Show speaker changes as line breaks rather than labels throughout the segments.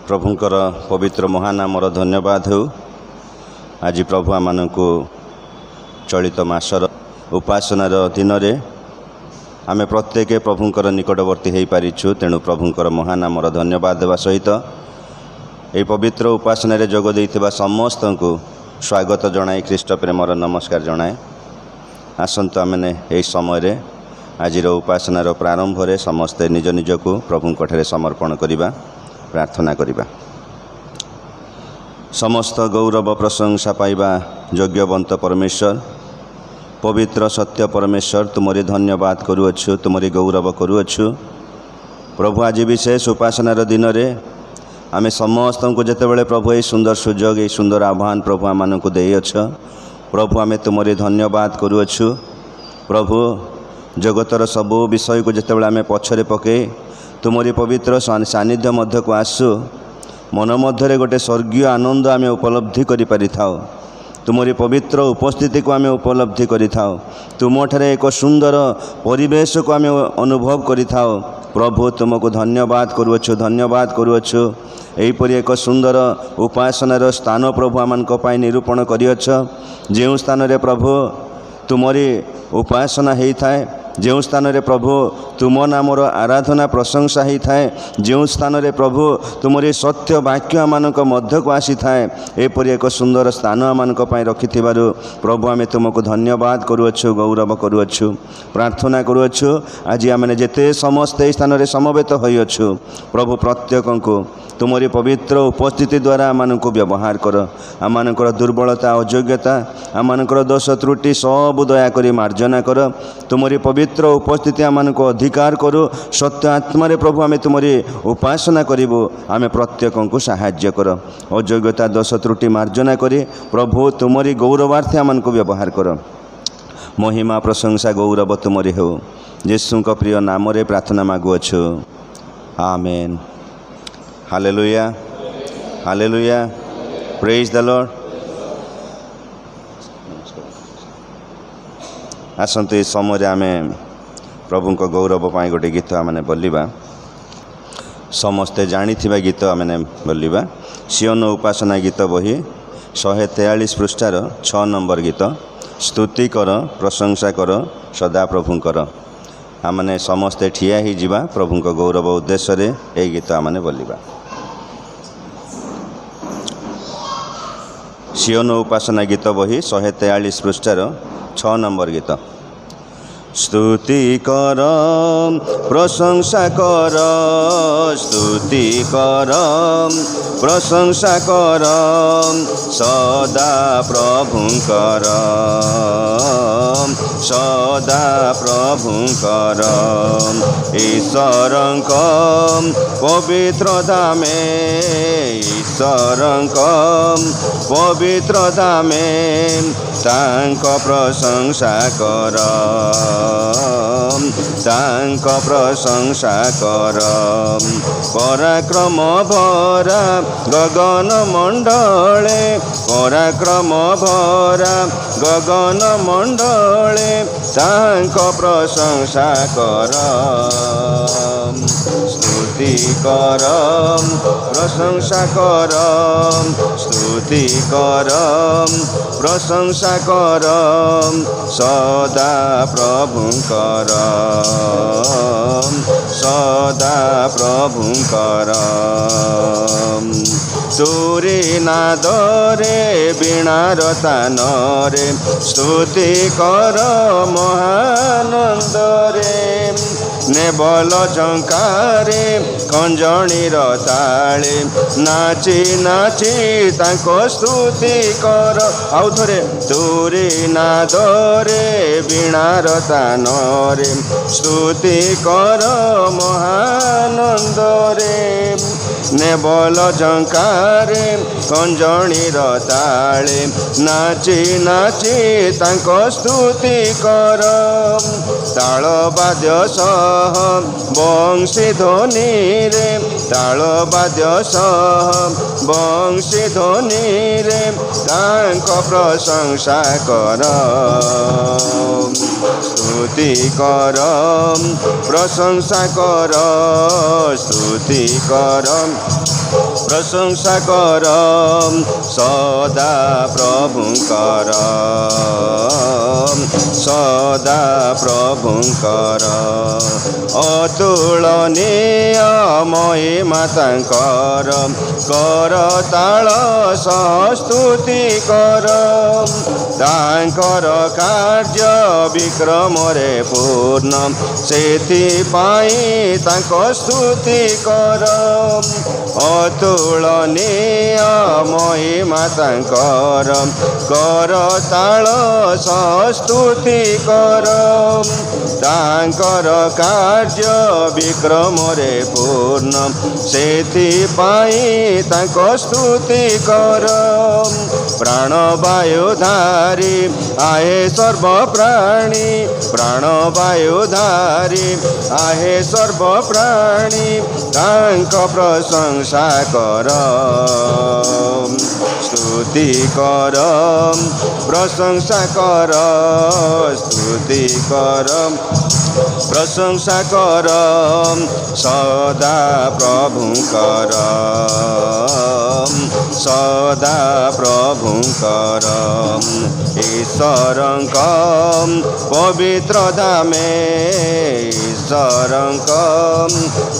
प्रभुंकर पवित्र महानामर धन्यवाद हो। आज प्रभु आम को चलित मासर उपासनार दिन में आम प्रत्येक प्रभुंकर निकटवर्ती हो पारिछु। तेणु प्रभुंकर महानामर धन्यवाद देवा सहित ये पवित्र उपासना जोग देइथिबा समस्त को स्वागत जनाई ख्रीष्ट प्रेमर नमस्कार जनाए। आसंतु आमने यही समय आज उपासनार प्रारंभ में समस्ते निज निज को प्रभुंर समर्पण करवा प्रार्थना करवा। समस्त गौरव प्रशंसा पाइबा योग्यवंत परमेश्वर पवित्र सत्य परमेश्वर तुमरी धन्यवाद करुअछु, तुमरी गौरव करुअछु। प्रभु आज विशेष उपासनार दिन में आम समस्त को जितेबाला प्रभु ये सुंदर सुजोग ये सुंदर आह्वान प्रभु आम को देछ। प्रभु आम तुमरी धन्यवाद करुअछु। प्रभु जगतर सबू विषय को जितेबाला आम पछरे पके तुमरी पवित्र सानिध्य मध्य को आसु मन मध्य गोटे स्वर्गीय आनंद आम उपलब्धि करि थाओ। तुमरी पवित्र उपस्थिति को आम उपलब्धि करि थाओ। तुमठारे एक सुंदर परिवेश को आम अनुभव करि थाओ। प्रभु तुमको धन्यवाद करुअछु, धन्यवाद करुअछु। एहीपरि एक सुंदर उपासनार स्थान प्रभु आमानक पाई निरूपण करिअछ। जो स्थान रे प्रभु तुमरी उपासना होई थाए, जो स्थान रे प्रभु तुम नामर आराधना प्रशंसा होई थाए, जो स्थान रे प्रभु तुमरी सत्य वाक्य आमानक मध्य को आसी थाए, एपरि एक सुंदर स्थान आमानक पाई रखिथिबारु प्रभु आमे तुमको धन्यवाद करुअछु, गौरव करुअछु, प्रार्थना करुअछु। आज आमने जेते समस्त स्थान रे समवेत होइअछु प्रभु प्रत्येकको तुमरी पवित्र उपस्थिति द्वारा आमानको व्यवहार कर। आमानकर दुर्बलता अयोग्यता आमानकर दोष त्रुटि सब दया करी मार्जना कर। तुमरी पवित्र उपस्थिति आमानको अधिकार करू। सत्य आत्मा रे प्रभु आमे तुमरी उपासना करिबो। आमे प्रत्येकको सहाय्य कर। अयोग्यता दोष त्रुटि मार्जना करी प्रभु तुमरी गौरवार्थे आमानको व्यवहार कर। महिमा प्रशंसा गौरव तुमरी हो। यीशु को प्रिय नाम रे प्रार्थना मागुअछु, amen. Hallelujah, hallelujah, praise the Lord. आसंतु इस समय आम प्रभु को गौरव पाई गोटे गीत आमने बोलिबा। समस्ते जानिथिबा गीत आमने बोलिबा। सियोन उपासना गीत बही 143 पृष्ठार 6 नंबर गीत। स्तुति कर प्रशंसा कर सदा प्रभुंकर। आमने समस्ते ठिया ही जिबा प्रभु को गौरव उद्देश्य रे ए गीत आमने बोलिबा। सियोन उपासना गीत बही 143 पृष्ठार 6 नंबर गीत। स्तुति कर प्रशंसा कर, स्तुति कर प्रशंसा कर सदा प्रभुंकर, सदा प्रभुंकर। ईश्वरंक पवित्रता में, ईश्वरंक पवित्रता में तांक प्रशंसा कर, तांक प्रशंसा कर। पराक्रम भरा गगन मंडले, पराक्रम भरा गगन मंडले तांक प्रशंसा कर। स्तुति कर प्रशंसा कर, स्तुति कर प्रशंसा कर सदा प्रभुंकर, सदा प्रभुंकर। तुरी नादरे वीणार तानरे स्तुति कर महानंदरे। नेबल झंकारे खंजणीर ताळे नाची नाची तांको स्तुति कर। आउ थरे तुरी नादरे वीणार तानरे स्तुति कर महानंदरे। नेबल झंकारे खंजणीर ताळे नाची नाची तांको स्तुति कर। ताल बाद्य सह बंशी ध्वनि रे, ताल बाद्य सह बंशी ध्वनि रे तांको प्रशंसा कर। स्तुति कर प्रशंसा कर, स्तुति कर प्रशंसा कर सदा प्रभुंकर सदा प्रभुंकर अतुलनीय महिमा तांकर करताल स्तुति कर तांकर कार्य विक्रमरे पूर्ण सेथिपाई तांक स्तुति कर अतुलनीय महिमा तांकर करताल स्तुति कर तांकर कार्य विक्रमरे पूर्ण सेथिपाई तांक स्तुति कर प्राणवायुधारी आहे सर्व प्राणी प्राणवायुधारी आहे सर्व प्राणी तांक प्रशंसा कर स्तुति कर प्रशंसा कर स्तुति कर प्रशंसा कर सदा प्रभुंकर सदा प्रभुंकर ईश्वरंक पवित्र धामे ईश्वरंक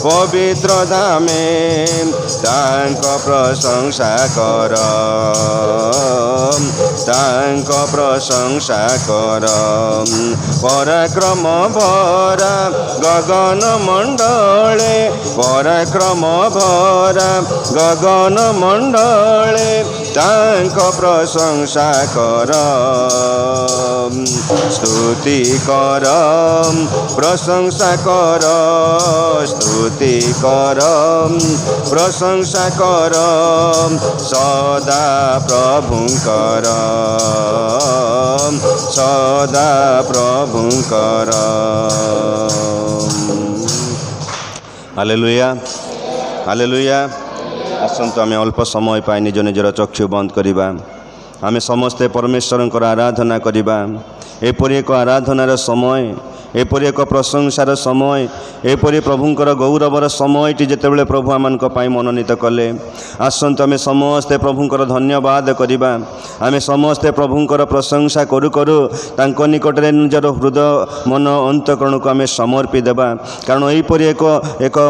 पवित्र धामे तांक प्रशंसा कर तांक प्रशंसा कर पराक्रम भरा गगन मंडले पराक्रम भरा गगन मंडले तांक प्रशंसा कर स्तुति कर प्रशंसा कर स्तुति कर प्रशंसा कर सदा प्रभुंकर सदा प्रभुंकर हालेलुया हालेलुया आसंतु आमे अल्प समय पाई निज निजर चक्षु बंद करिबा आमे समस्ते परमेश्वरंकर आराधना करिबा एपरि एक आराधनार समय एपरि एक प्रशंसार समय एपरि प्रभुंकर गौरवर समयटी जेतेबेले प्रभु आमानक पाई मनोनीत कले आसंतु आमे समस्ते प्रभुंकर धन्यवाद करिबा आमे समस्ते प्रभुंकर प्रशंसा करू करू तांको निकटरे निजर हृदय मन अंतकरण को आमे समर्पी देबा कारण एपरि एक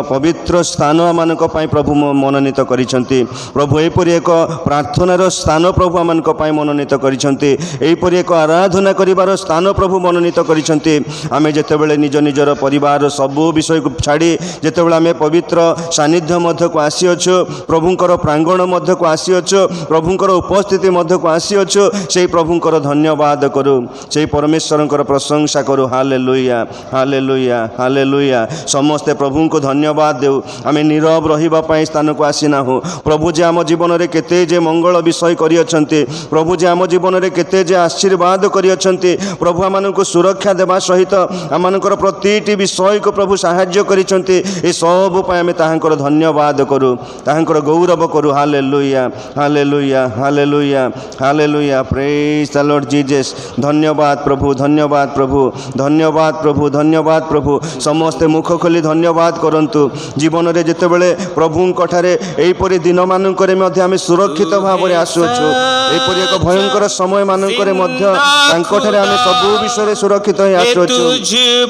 पवित्र स्थान आमानक पाई प्रभु मनोनीत करिसंती प्रभु एपरि एक प्रार्थनार स्थान प्रभु आमानक पाई मनोनीत करिसंती एपरि एक आराधना करिवार स्थान प्रभु मनोनीत करिसंती आमे जेतेबेले निज निजर परिवार सबु विषय को छाड़ी जेतेबेले आमे पवित्र सानिध्य मध्य को आसीअछु प्रभुंकर प्रांगण मध्य को आसीअछु प्रभुंकर उपस्थिति मध्य को आसीअछु से प्रभुंकर धन्यवाद करू से परमेश्वरंकर प्रशंसा करू हालेलुया हालेलुया हालेलुया समस्ते प्रभु को धन्यवाद देउ आमे नीरव रहिबा पई स्थान को आसीना हो प्रभु जे आम जीवन रे केते जे मंगल विषय करि अछंती प्रभु जे आम जीवन रे केते जे आशीर्वाद करि अछंती प्रभु आमाननको सुरक्षा देबा सहित आमानकर प्रतिटी विषय को प्रभु साहाय्य करिसंती ए सब पय आमे ताहांकर धन्यवाद करू ताहांकर गौरव करू hallelujah hallelujah hallelujah hallelujah praise the Lord Jesus धन्यवाद प्रभु धन्यवाद प्रभु धन्यवाद प्रभु धन्यवाद प्रभु समस्त मुख खोली धन्यवाद करंतु जीवन रे जेतेबेले प्रभु कठारे एपरि दिन मानकरे मध्ये आमे सुरक्षित भाव रे आसुछु एपरि एक भयंकर समय मानकरे मध्ये तांकठारे आमे सब विषय सुरक्षित हे आसुछु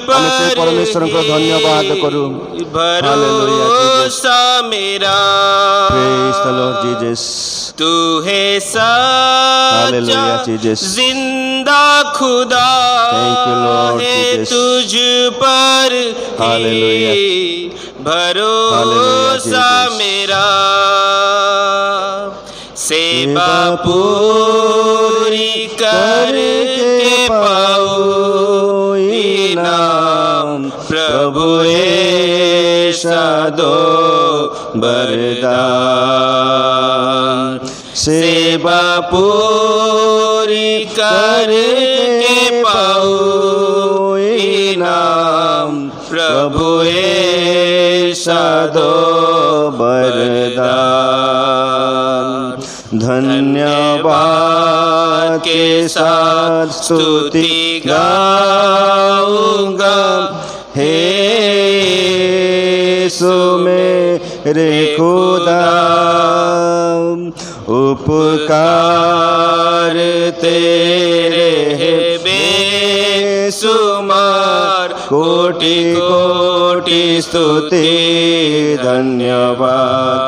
आमे से परमेश्वर को धन्यवाद करू
भरोसा मेरा
प्रेज द लॉर्ड जीसस
तू है सच्चा जिंदा खुदा है तुझ पर भरोसा मेरा सेवा पूरी करके पाऊं इनाम प्रभु ऐसा दो वरदान सेवा पूरी करके पाऊं इनाम प्रभु ऐसा दो वरदान धन्यवाद के साथ स्तुति गाऊंगा हे यीशु में
रे खुदा, उपकार
तेरे है बेसुमार, कोटि कोटि स्तुति
धन्यवाद।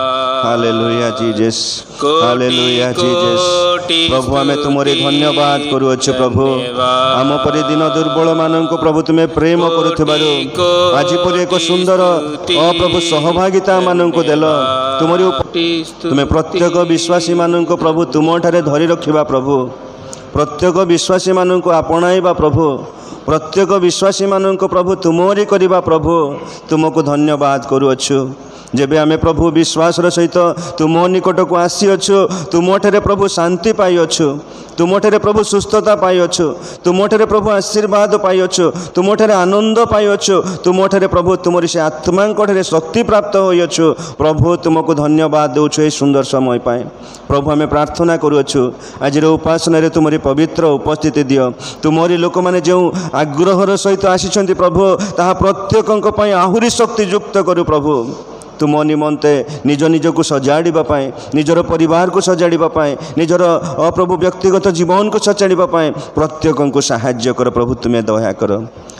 Hallelujah Jesus, hallelujah Jesus. प्रभु आमे तुमरी धन्यवाद करूछु प्रभु, आम परि दिन दुर्बल मानक प्रभु तुमे प्रेम करुथिबारु आज परि एक सुंदर प्रभु सहभागिता मानक देल तुमरी तुमे प्रत्येक विश्वासी मानक प्रभु तुम ठारे धरि रखिबा प्रभु, प्रत्येक विश्वासी मानक आपणाइबा प्रभु, प्रत्येक विश्वासी मानक प्रभु तुमरी करिबा प्रभु तुमको धन्यवाद करूछु। जेबे आमे प्रभु विश्वासर सहित तुम निकट को आसीअछु तुम ठारे प्रभु शांति पाइअछु, तुम ठारे प्रभु सुस्थता पाइअछु, तुम ठारे प्रभु आशीर्वाद पाइअछु, तुम ठारे आनंद पाइअछु, तुम ठारे प्रभु तुमरी से आत्मा ठारे शक्ति प्राप्त होइअछु प्रभु तुमको धन्यवाद देउछु ए सुंदर समय पाए। प्रभु आमे प्रार्थना करूछु आज उपासना रे तुमरी पवित्र उपस्थिति दियो, तुमरी लोक माने जो आग्रहर सहित आसीछन्ति प्रभु ताहा प्रत्येकଙ୍କ ପାଇଁ आहुरी शक्ति युक्त करू प्रभु। तुम निमंते निज निज को सजाड़ा पाए, निजर परिवार को सजाड़ा पाए, निजर अप्रभु व्यक्तिगत जीवन को सजाड़ा पाए प्रत्येक को साहाय्य कर प्रभु तुम्हें दया कर।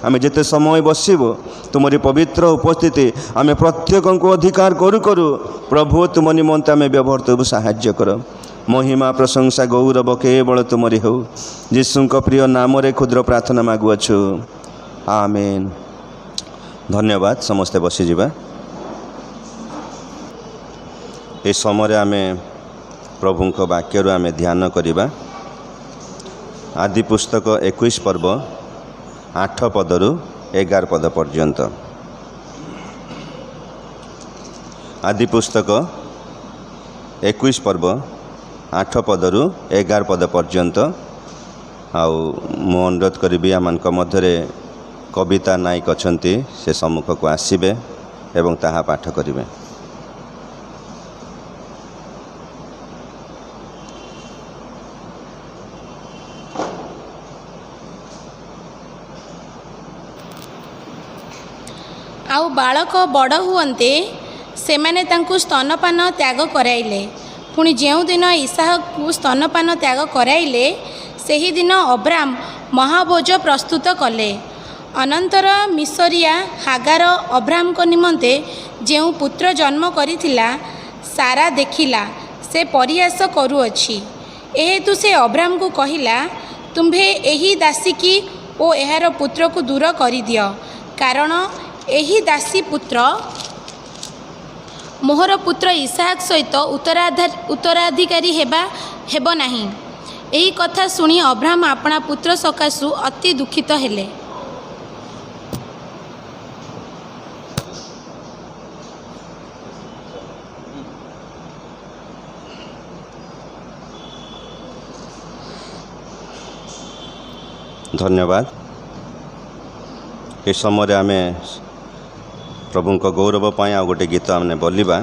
आमे जिते समय बसबो तुमरी पवित्र उपस्थिति आमे प्रत्येक को अधिकार करू करू प्रभु तुम निमंते आमे व्यवहार तब साहाय्य कर। महिमा प्रशंसा गौरव केवल तुमरी हो, यीशु प्रिय नाम रे क्षुद्र प्रार्थना मागुअछु, आमेन। धन्यवाद। समस्ते बसी जिबा। ए समय आमे प्रभु वाक्य आमे ध्यान करिबा। आदि पुस्तक 21 पर्व 8 पदरु 11 पद पर्यंत। आदि पुस्तक 21 पर्व 8 पदरु 11 पद पर्यंत। आउ मु अनुरोध करी आमानक मध्यरे कविता नायक अछंती से सम्मुख को आसीबे एवं ताहा पाठ करिबे।
आउ बालक बड़ हुअन्ते सेमाने तांकु स्तनपान त्याग कराइले। पुणी जो दिन इसहाक स्तनपान त्याग कराइले सेही दिन अब्राम महाभोज प्रस्तुत कले। अनंतर मिसरिया हागार अब्राम को निमंते जो पुत्र जन्म करिथिला सारा देखिला से परिहास करुअछि। एहेतु से अब्राम को कहिला, तुम्भे एही दासी की ओ एहार पुत्र को दूर करि दियो, कारण एही दासी पुत्र मोहर पुत्र इसहाक सहित उत्तराधिकारी हेब नाही। एही कथा सुनी अब्राहम अपना पुत्र सकाशु अति दुखित हेले।
धन्यवाद। ये समय आमे प्रभु को गौरव पाई आ गोटे गीत आमने बोलिबा।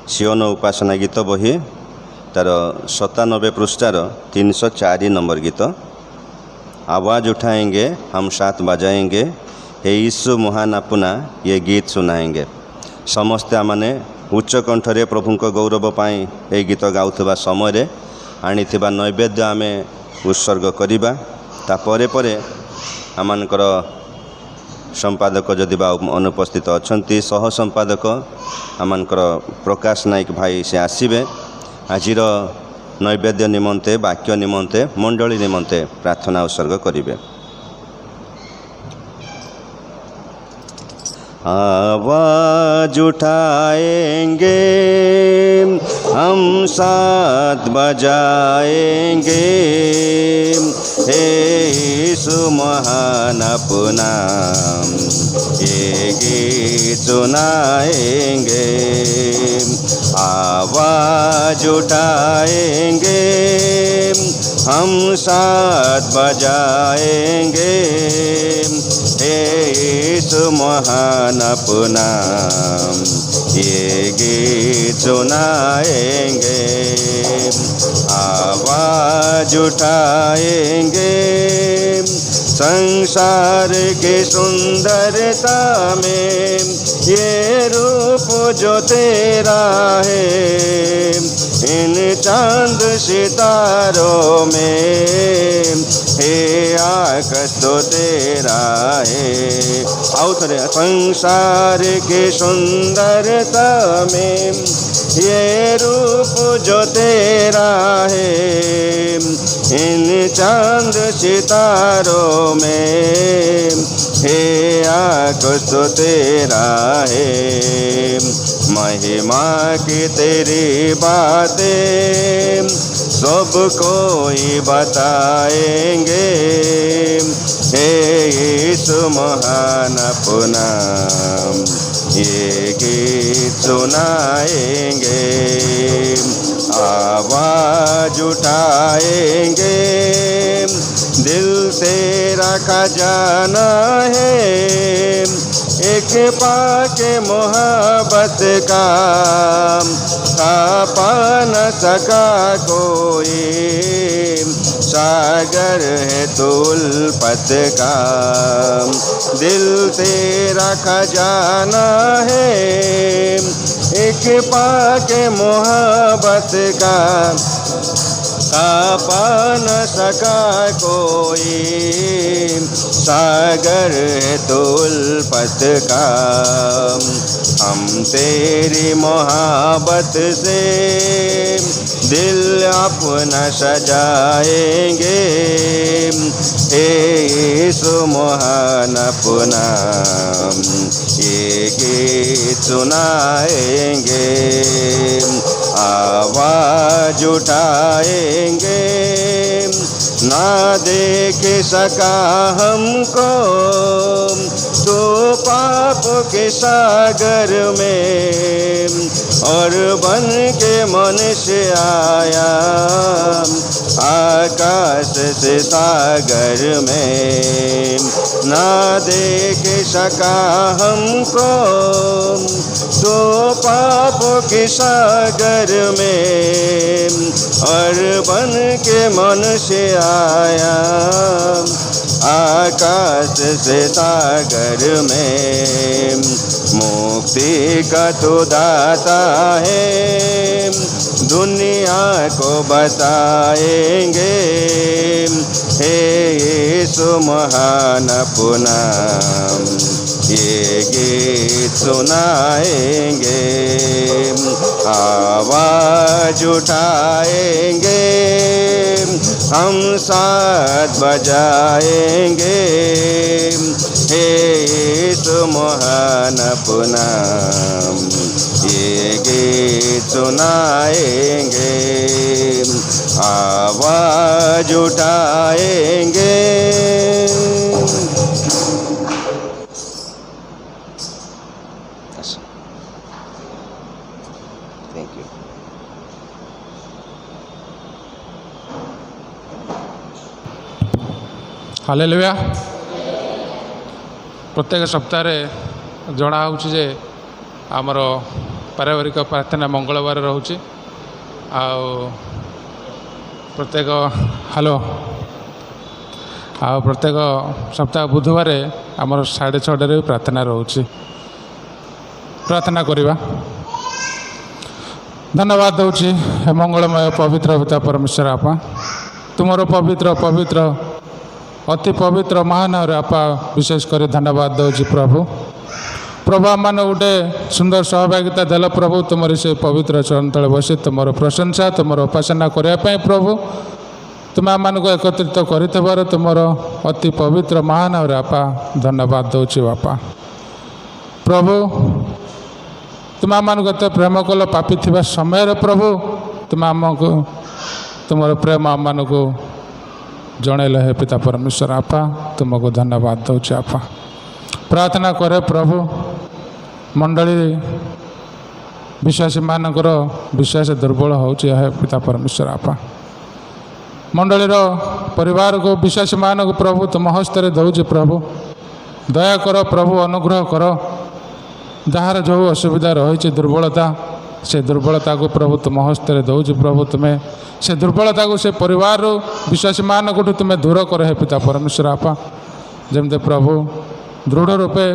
सियोन उपासना गीत बही तार 97 पृष्ठार 304 नंबर गीत। आवाज़ उठाएंगे हम साथ बजाएंगे, हे यीशु महान अपना ये गीत सुनाएंगे। समस्ते आमने उच्च कंठरे प्रभु को गौरव पाई ये गीत गाउथबा समय आनिथिबा नैवेद्य आमे उत्सर्ग करिबा। ता परे परे आमानकर संपादक जदि बा अनुपस्थित अछंती सह संपादक आमानकर प्रकाश नायक भाई से आसीबे। आजिर नैवेद्य निमंते वाक्य निमंते मंडली निमंते प्रार्थना उत्सर्ग करिबे। आवाज उठाएंगे हम साथ बजाएंगे, हे यीशु महान अपना ये गीत सुनाएंगे। आवाज उठाएंगे हम साथ बजाएंगे, हे यीशु महान अपना ये गीत सुनाएंगे। आवाज उठाएंगे संसार की सुंदरता में ये रूप जो तेरा है इन चांद सितारों में, हे आकाश तो तेरा है। आओ थोड़े संसार की सुंदरता में ये रूप जो तेरा है इन चांद सितारों में, हे आकाश तो तेरा है। महिमा की तेरी बातें सब कोई बताएंगे, हे यीशु महान अपना ये गीत सुनाएंगे। आवाज उठाएंगे, दिल तेरा खजाना है, एक पाके मोहब्बत का पा न सका कोई, सागर है तो उल्फत का। दिल तेरा खजाना है, एक पाके मोहब्बत का पा न सका कोई, सागर है तो उल्फत का। हम तेरी मोहब्बत से दिल अपना सजाएंगे, हे यीशु महान अपना ये गीत सुनाएंगे। आवाज उठाएंगे, ना देख सका हमको तो पाप के सागर में, और बन के मनुष्य आया आकाश से सागर में। ना देख सका हमको तो पाप के सागर में, और बन के मनुष्य आया आकाश से सागर में। मुक्ति का तो दाता है, दुनिया को बताएंगे, हे यीशु महान अपना ये गीत सुनाएंगे। आवाज उठाएंगे, हम साथ बजाएंगे, हे यीशु महान अपना ये गीत सुनाएंगे। आवाज उठाएंगे। Thank you.
हालेलुया। प्रत्येक सप्ताह जना हो आमर पारिवारिक प्रार्थना मंगलवार रोचे प्रत्येक हेलो प्रत्येक सप्ताह बुधवार आमर 6:30 प्रार्थना रोचे। प्रार्थना करवा। धन्यवाद दूची मंगलमय पवित्र पिता परमेश्वर आपा तुमर पवित्र पवित्र अति पवित्र महान आपा विशेष कर धन्यवाद दूची प्रभु। प्रभु आम गोटे सुंदर सहभागिता देल प्रभु तुमरी से पवित्र चरण तले बसी तुम प्रशंसा तुम उपासना करने प्रभु तुम आम एकत्रित कर तुम अति पवित्र महान आपा धन्यवाद दूची बापा। प्रभु तुम आम एत प्रेम कल पापी थी समय प्रभु तुम आमको तुम प्रेम आम को जनइल है पिता परमेश्वर आपा तुमको धन्यवाद दूचे आपा। प्रार्थना करे प्रभु मंडली विश्वासी मानकर विश्वास दुर्बल हो पिता परमेश्वर आपा मंडलीर परिवार को विश्वासी मान को प्रभु तुम हस्ते दौचे प्रभु दया कर प्रभु अनुग्रह कर जार जो असुविधा रही दुर्बलता से दुर्बलता को प्रभु तुम हस्ते दौचे प्रभु तुम्हें से दुर्बलता को से परिवार विश्वासी मान को तुम्हें दूर कर है पिता परमेश्वर आपा जमते प्रभु दृढ़ रूपे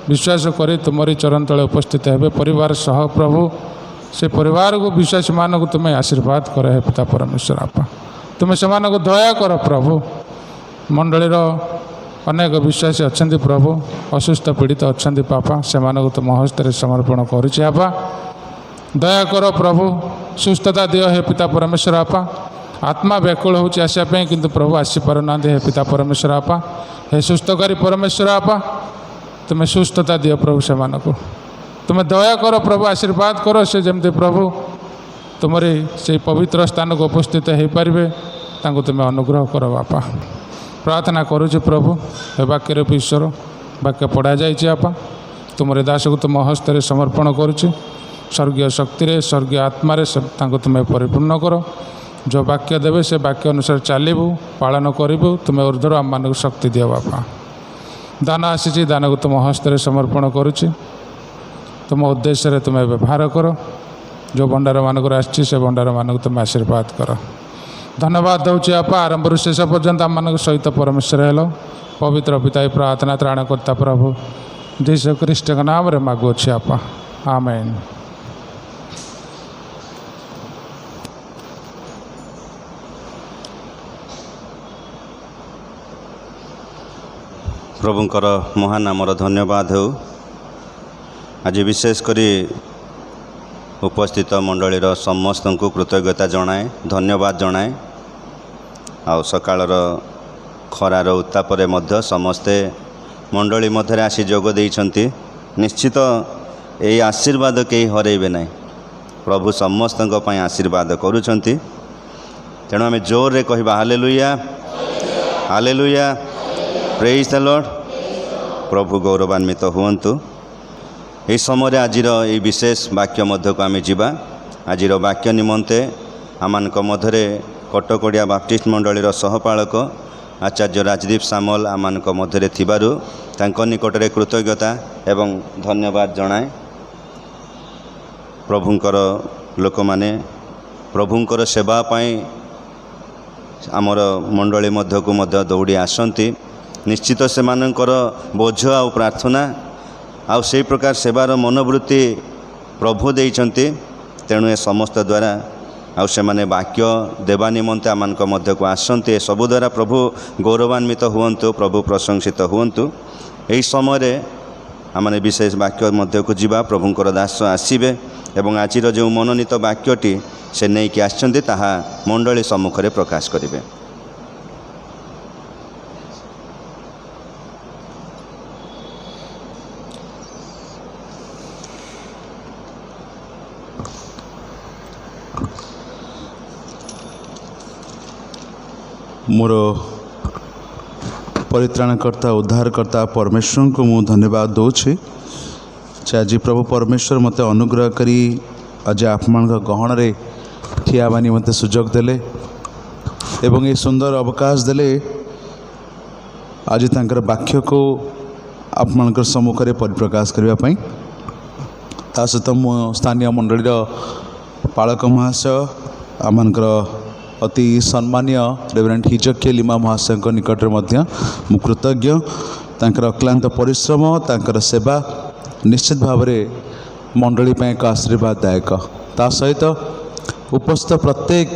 विश्वास करी तुमरी चरण तले उपस्थित हेबे परिवार सह प्रभु से परिवार को विश्वास मान को तुम्हें आशीर्वाद कर हे पिता परमेश्वर आपा तुम्हें से दया कर प्रभु मंडलीर अनेक विश्वासी अच्छा प्रभु असुस्थ पीड़ित अच्छा पापा से तुम हस्त समर्पण करुच्छे आपा दया कर प्रभु सुस्थता दियो हे पिता परमेश्वर आपा आत्मा व्याकुल होची आसापी किंतु प्रभु आसीपार ना हे पिता परमेश्वर आपा हे सुस्थकारी परमेश्वर आपा तुम्हें सुस्थता दियो प्रभु से तुम्हें दया कर प्रभु आशीर्वाद कर से जमती प्रभु तुमरी से पवित्र स्थान को उपस्थित हो पारे तुम्हें अनुग्रह कर बापा प्रार्थना करुच्छे प्रभु हे वाक्यर ईश्वर वाक्य पढ़ा जाइए आपा तुमरे दास को तुम हस्त समर्पण करुच्छे स्वर्गीय शक्ति स्वर्गीय आत्मा तुम्हें परिपूर्ण कर जो वाक्य देवे से वाक्य अनुसार चलू पालन करूँ तुम्हें ऊर्ध्वर आम मान शक्ति दियो बापा दान आसी दान को तुम हस्त समर्पण करुच्छे तुम उद्देश्य तुम्हें व्यवहार कर जो भंडार मानक आसी से भंडार मानक तुम आशीर्वाद कर धन्यवाद दूचे आपा आरंभ शेष पर्यंत आम मान सहित परमेश्वर हेलो पवित्र पिता प्रार्थना त्राणकर्ता प्रभु यीशु ख्रीष्ट के नाम रे मागुछे आपा आमेन।
प्रभुंकर महान नामर धन्यवाद हो आज विशेषकर उपस्थित मंडलीर समस्त को कृतज्ञता जनाए धन्यवाद जनाए आउ सकाळर खरार उत्तापर मध्य समस्ते मंडली मध्य आसी जोग देइछन्ति निश्चित यही आशीर्वाद कहीं हरइबे ना प्रभु समस्त आशीर्वाद करुछन्ति तेणु आम जोर रे कहबा hallelujah hallelujah praise the Lord प्रभु गौरवान्वित हुअन्तु यही समय आज विशेष वाक्य मध्य को आम जावा आज वाक्य निमंते आम मध्य कटकड़िया बाप्टिस्ट मंडलीर सहपालक आचार्य राजदीप सामल आम मध्य थिबारु तांको निकटरे कृतज्ञता एवं धन्यवाद जनाए प्रभुंकर लोक माने प्रभुंकर सेवा पाई आमर मंडली मध्य को मध्य दौड़ी आसंती निश्चित से मानकर बोझ आ प्रार्थना आउ से प्रकार सेवार मनोवृत्ति प्रभु देइछन्ति तेणु ए समस्त द्वारा आउ से माने वाक्य देवा निमंते आम मध्य को आसंती ए सबु द्वारा प्रभु गौरवान्वित हुअन्तु प्रभु प्रशंसित हुअन्तु यही समय आम विशेष वाक्य मध्य को जीवा प्रभुंकर दास आसबे एवं आज जो मनोनीत वाक्यटी से नहीं कि आछन्ति ताहा मंडली सम्मुख में प्रकाश करेंगे।
मोर परित्राणकर्ता उद्धारकर्ता परमेश्वर को मु धन्यवाद दूचे आज प्रभु परमेश्वर मते अनुग्रह करी आज आपण गहन रे ठिया बानी मते सुजोग देले एवं ये सुंदर अवकाश देले आज तांकर वाक्य को आपण सम्मुख में परिप्रकाश करने ता सहित मो स्थानीय मंडलीर पालक महाशय आमर अति सम्मान्य रेवरेंट हिजकिया लिमा महाशय निकट में मु कृतज्ञ तांकर अक्लांत परिश्रम तांकर सेवा निश्चित भाव मंडली एक आशीर्वाददायक ता सहित उपस्थित प्रत्येक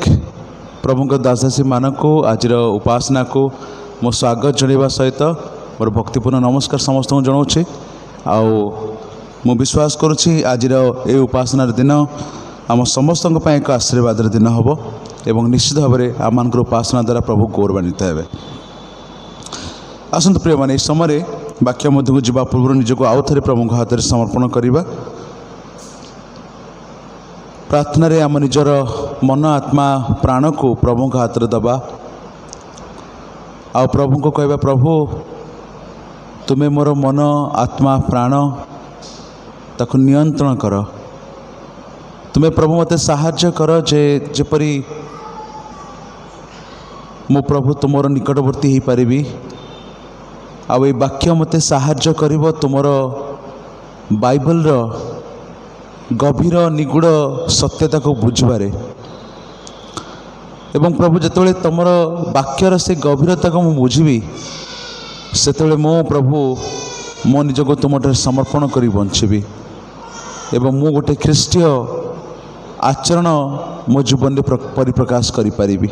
प्रभु दासदासी मानक आज उपासना को मो स्वागत जनाइबा सहित मोर भक्तिपूर्ण नमस्कार समस्त को जनाऊँचे मु विश्वास करुँची आज ये उपासनार दिन आम समस्त एक आशीर्वाद दिन हम एवं निश्चित भाव में आम उपासना द्वारा प्रभु गौरवान्वित हे। आसतु प्रिय मैंने इस समय वाक्य मध्य को जीवा पूर्व निजक आउ थे प्रभु हाथ में समर्पण करवा प्रार्थना रे आम निजर मन आत्मा प्राण को प्रभु हाथ में दबा आ प्रभु को कहवा प्रभु तुम्हें मोर मन आत्मा प्राण ताको नियंत्रण कर तुम्हें प्रभु मते साहाय्य कर जे जेपरी मो प्रभु तुमर निकटवर्ती हो पारि आउ ये वाक्य मते साहाय्य करिवो तुमर बाइबल रो गभीर निगूढ़ सत्यता को बुझबारे एवं प्रभु जितेबाला तुमर वाक्यर से गभीरता को मुझी से मो प्रभु मो निजको तुमठारे समर्पण करी बंचिबी एवं मु गोटे ख्रीष्टीय आचरण मो जीवन में परिप्रकाश करि पारिबी।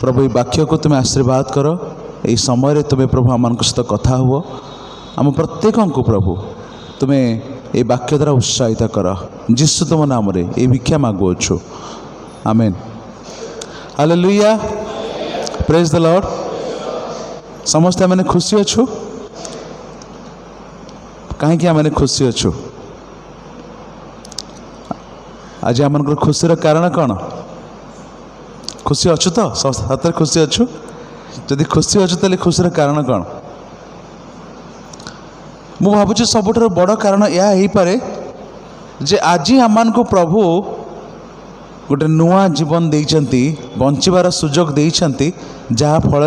प्रभु ये वाक्य को तुम्हें आशीर्वाद कर यही समय तुम्हें प्रभु आम सहित कथा हुआ आम प्रत्येक को प्रभु तुम्हें ये वाक्य द्वारा उत्साहित कर जीसु तुम नाम रे ये भिक्षा मागुअछु amen hallelujah praise the Lord. समस्ते मैंने खुशी अच्छु कहीं आम खुशी अच्छु आज आम खुशी कारण कौन खुशी अच्छु तो सतरे खुशी अच्छु जदि खुशी अच्छु तो खुशी कारण कौन मु भावुँ सबुठ बड़ कारण यह हो पारे जे आज आम को प्रभु गोटे नुआ जीवन देइचंती बंचिबार सुजोग देइचंती जहाँ फल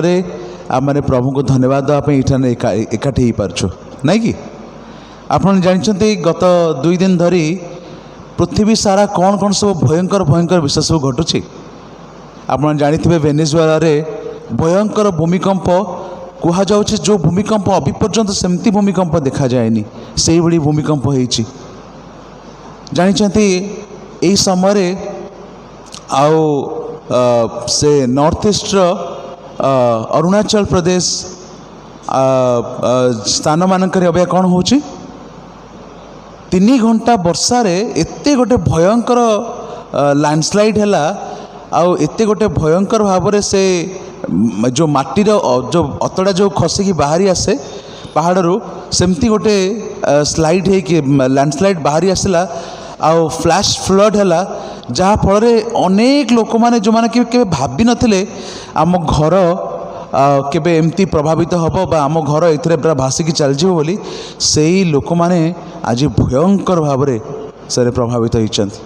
आम प्रभु को धन्यवाद देवाई एकाठी हो पारछु नहीं कि आपन जानते गत 2 दिन धरी पृथ्वी सारा कौन कौन सब भयंकर भयंकर विषय सब घटुची आपन जानिथिबे वेनेजुएला रे भयंकर भूमिकंप कुहा जाउछि जो भूमिकंप अभी पर्यंत सेमती भूमिकंप देखा जाएनी सेही भली भूमिकंप होईछि जानिचंती एही समय आउ से नॉर्थ ईस्ट अरुणाचल प्रदेश स्थान मानक अभ्या कौन होछि 3 घंटा वर्षा रे एते गोटे भयंकर लैंडस्लाइड हैला आउ एते गोटे भयंकर भाव से जो माटीर जो अतड़ा जो खसिकी बाहरी आसे पहाड़ू सेमती गोटे स्लाइड है कि लैंडस्लाइड बाहरी आसला आउ फ्लैश फ्लड हैला जहाँ फल अनेक लोक मैंने जो मैंने के भाभी नथिले आम घर केबे एमती प्रभावित हम बा आम घर एथिरे पूरा भासिकी चलजिव बोली सेही लोक मैंने आज भयंकर भाव से प्रभावित होइचंती।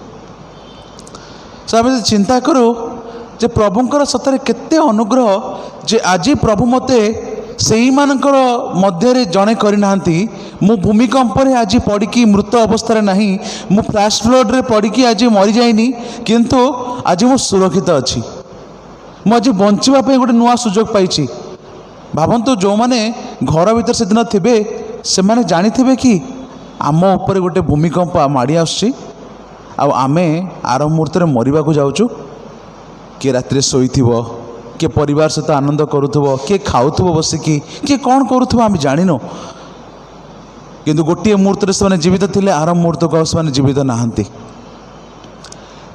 सो आम चिंता करूँ जे प्रभुंकर सतरे केते अनुग्रह जे आज प्रभु मते सेही मानकर मध्य जड़े करना मु भूमिकंप आज पड़ी मृत अवस्था नहीं मु फ्लैश फ्लड रे पड़ी आज मरी जाइनी किंतु आज मु सुरक्षित अच्छी मुझे बचापी गोटे नुआ सुजोग पाई भावतु जो मैंने घर भीतर से दिन थे से मैंने जानी थे कि आम उपर गोटे भूमिकंप माड़ी आमे आर मुहूर्त मरवा को जाऊँ किए रात शोई किए परिवार सहित आनंद करुव किए खाऊ बसिकी किए कौन करुव आम जानिनु किंतु गोटे मुहूर्त से जीवित थे आर मुहूर्त को से जीवित नहांती।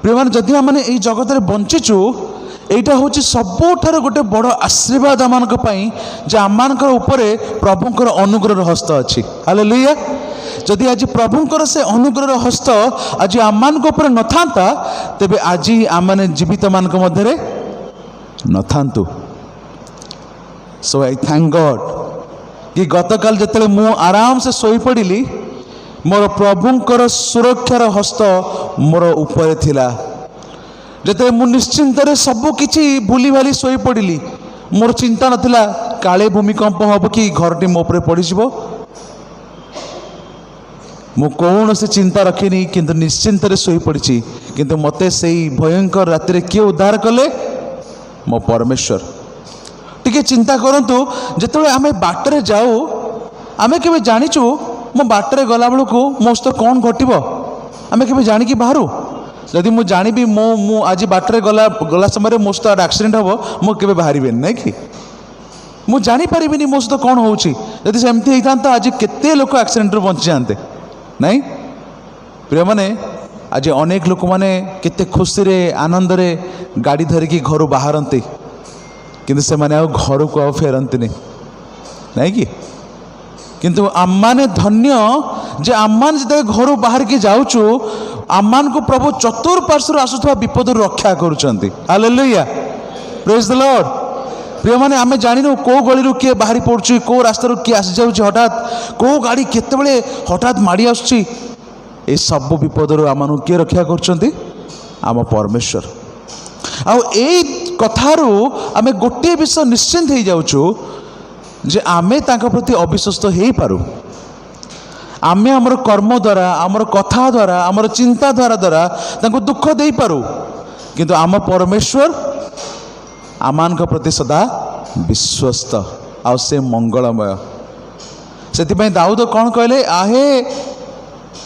प्रिय मान जदि आम ये जगत में बंचीचु এইটা হচ্ছে सबुठार गोटे बड़ आशीर्वाद आम जे आम प्रभुंर अनुग्रह हस्त अच्छी हालेलुया। जदि आज प्रभुंर से अनुग्रह हस्त आज आम न था तेबे आज आम जीवित मान मध्य न था। सो आई थैंक गॉड कि गतकाल जिते मु आराम से शोई पड़ी मोर प्रभुंर सुरक्षार हस्त मोर ऊपर थिला जते मु निश्चिंत सबकि भूली भाली शोई पड़ी मोर चिंता नाला काले भूमिकंप हम कि घरटी मो पर पड़ मु कौन से चिंता रखिनी किंतु निश्चिंत शोई पड़ी किंतु मते से भयंकर राति किए उद्धार कले मो परमेश्वर। टिके चिंता करंतु जेतेबेले आमे बाटरे जाऊ आमे केबे जानिचु मो बाटरे गला बेलू मो सहित कौन घटो आमे केबे जानिकी बाहरु जदि मु जानी मु आज बाटरे गला समय मो सहित एक्सीडेंट हम मुझे बाहर ना कि मु जानीपारि मो सहित कौन होती सेमती होता आज केते लोक एक्सीडेंट रू बंची जाते नहीं। प्रिय माने आज अनेक लोक मैंने केते खुशी रे आनंद रे गाड़ी धरिकी घर बाहरती किंतु से माने घर को आ फेरती नहीं कि किंतु आम्माने धन्य जे आम्मान जो घर बाहर के जाऊँ आम्मान को प्रभु चतुर्पार्श्वर आसुवा विपद रक्षा करुँच हालेलुया प्रेज द लॉर्ड। प्रिय माने आमे जानिनु को गली किए बाहरी पड़ुची को रास्ता किए आसी जाऊँगी हठात को गाड़ी केतेबेले हठात माड़ी आसुची ए सब विपद आम किए रक्षा करुँच आम परमेश्वर। आउ ए कथारू आमे गोटे विषय निश्चिंत हो जाऊँ जे आमे तांका प्रति अविश्वस्त हो पारू आमे आमर कर्म द्वारा आमर कथा द्वारा आमर चिंता द्वारा तांको दुख दे पारू किंतु आम परमेश्वर आमान प्रति सदा विश्वस्त आ से मंगलमय ସେଥିପାଇଁ ଦାଉଦ କ'ଣ କହିଲେ, ଆହେ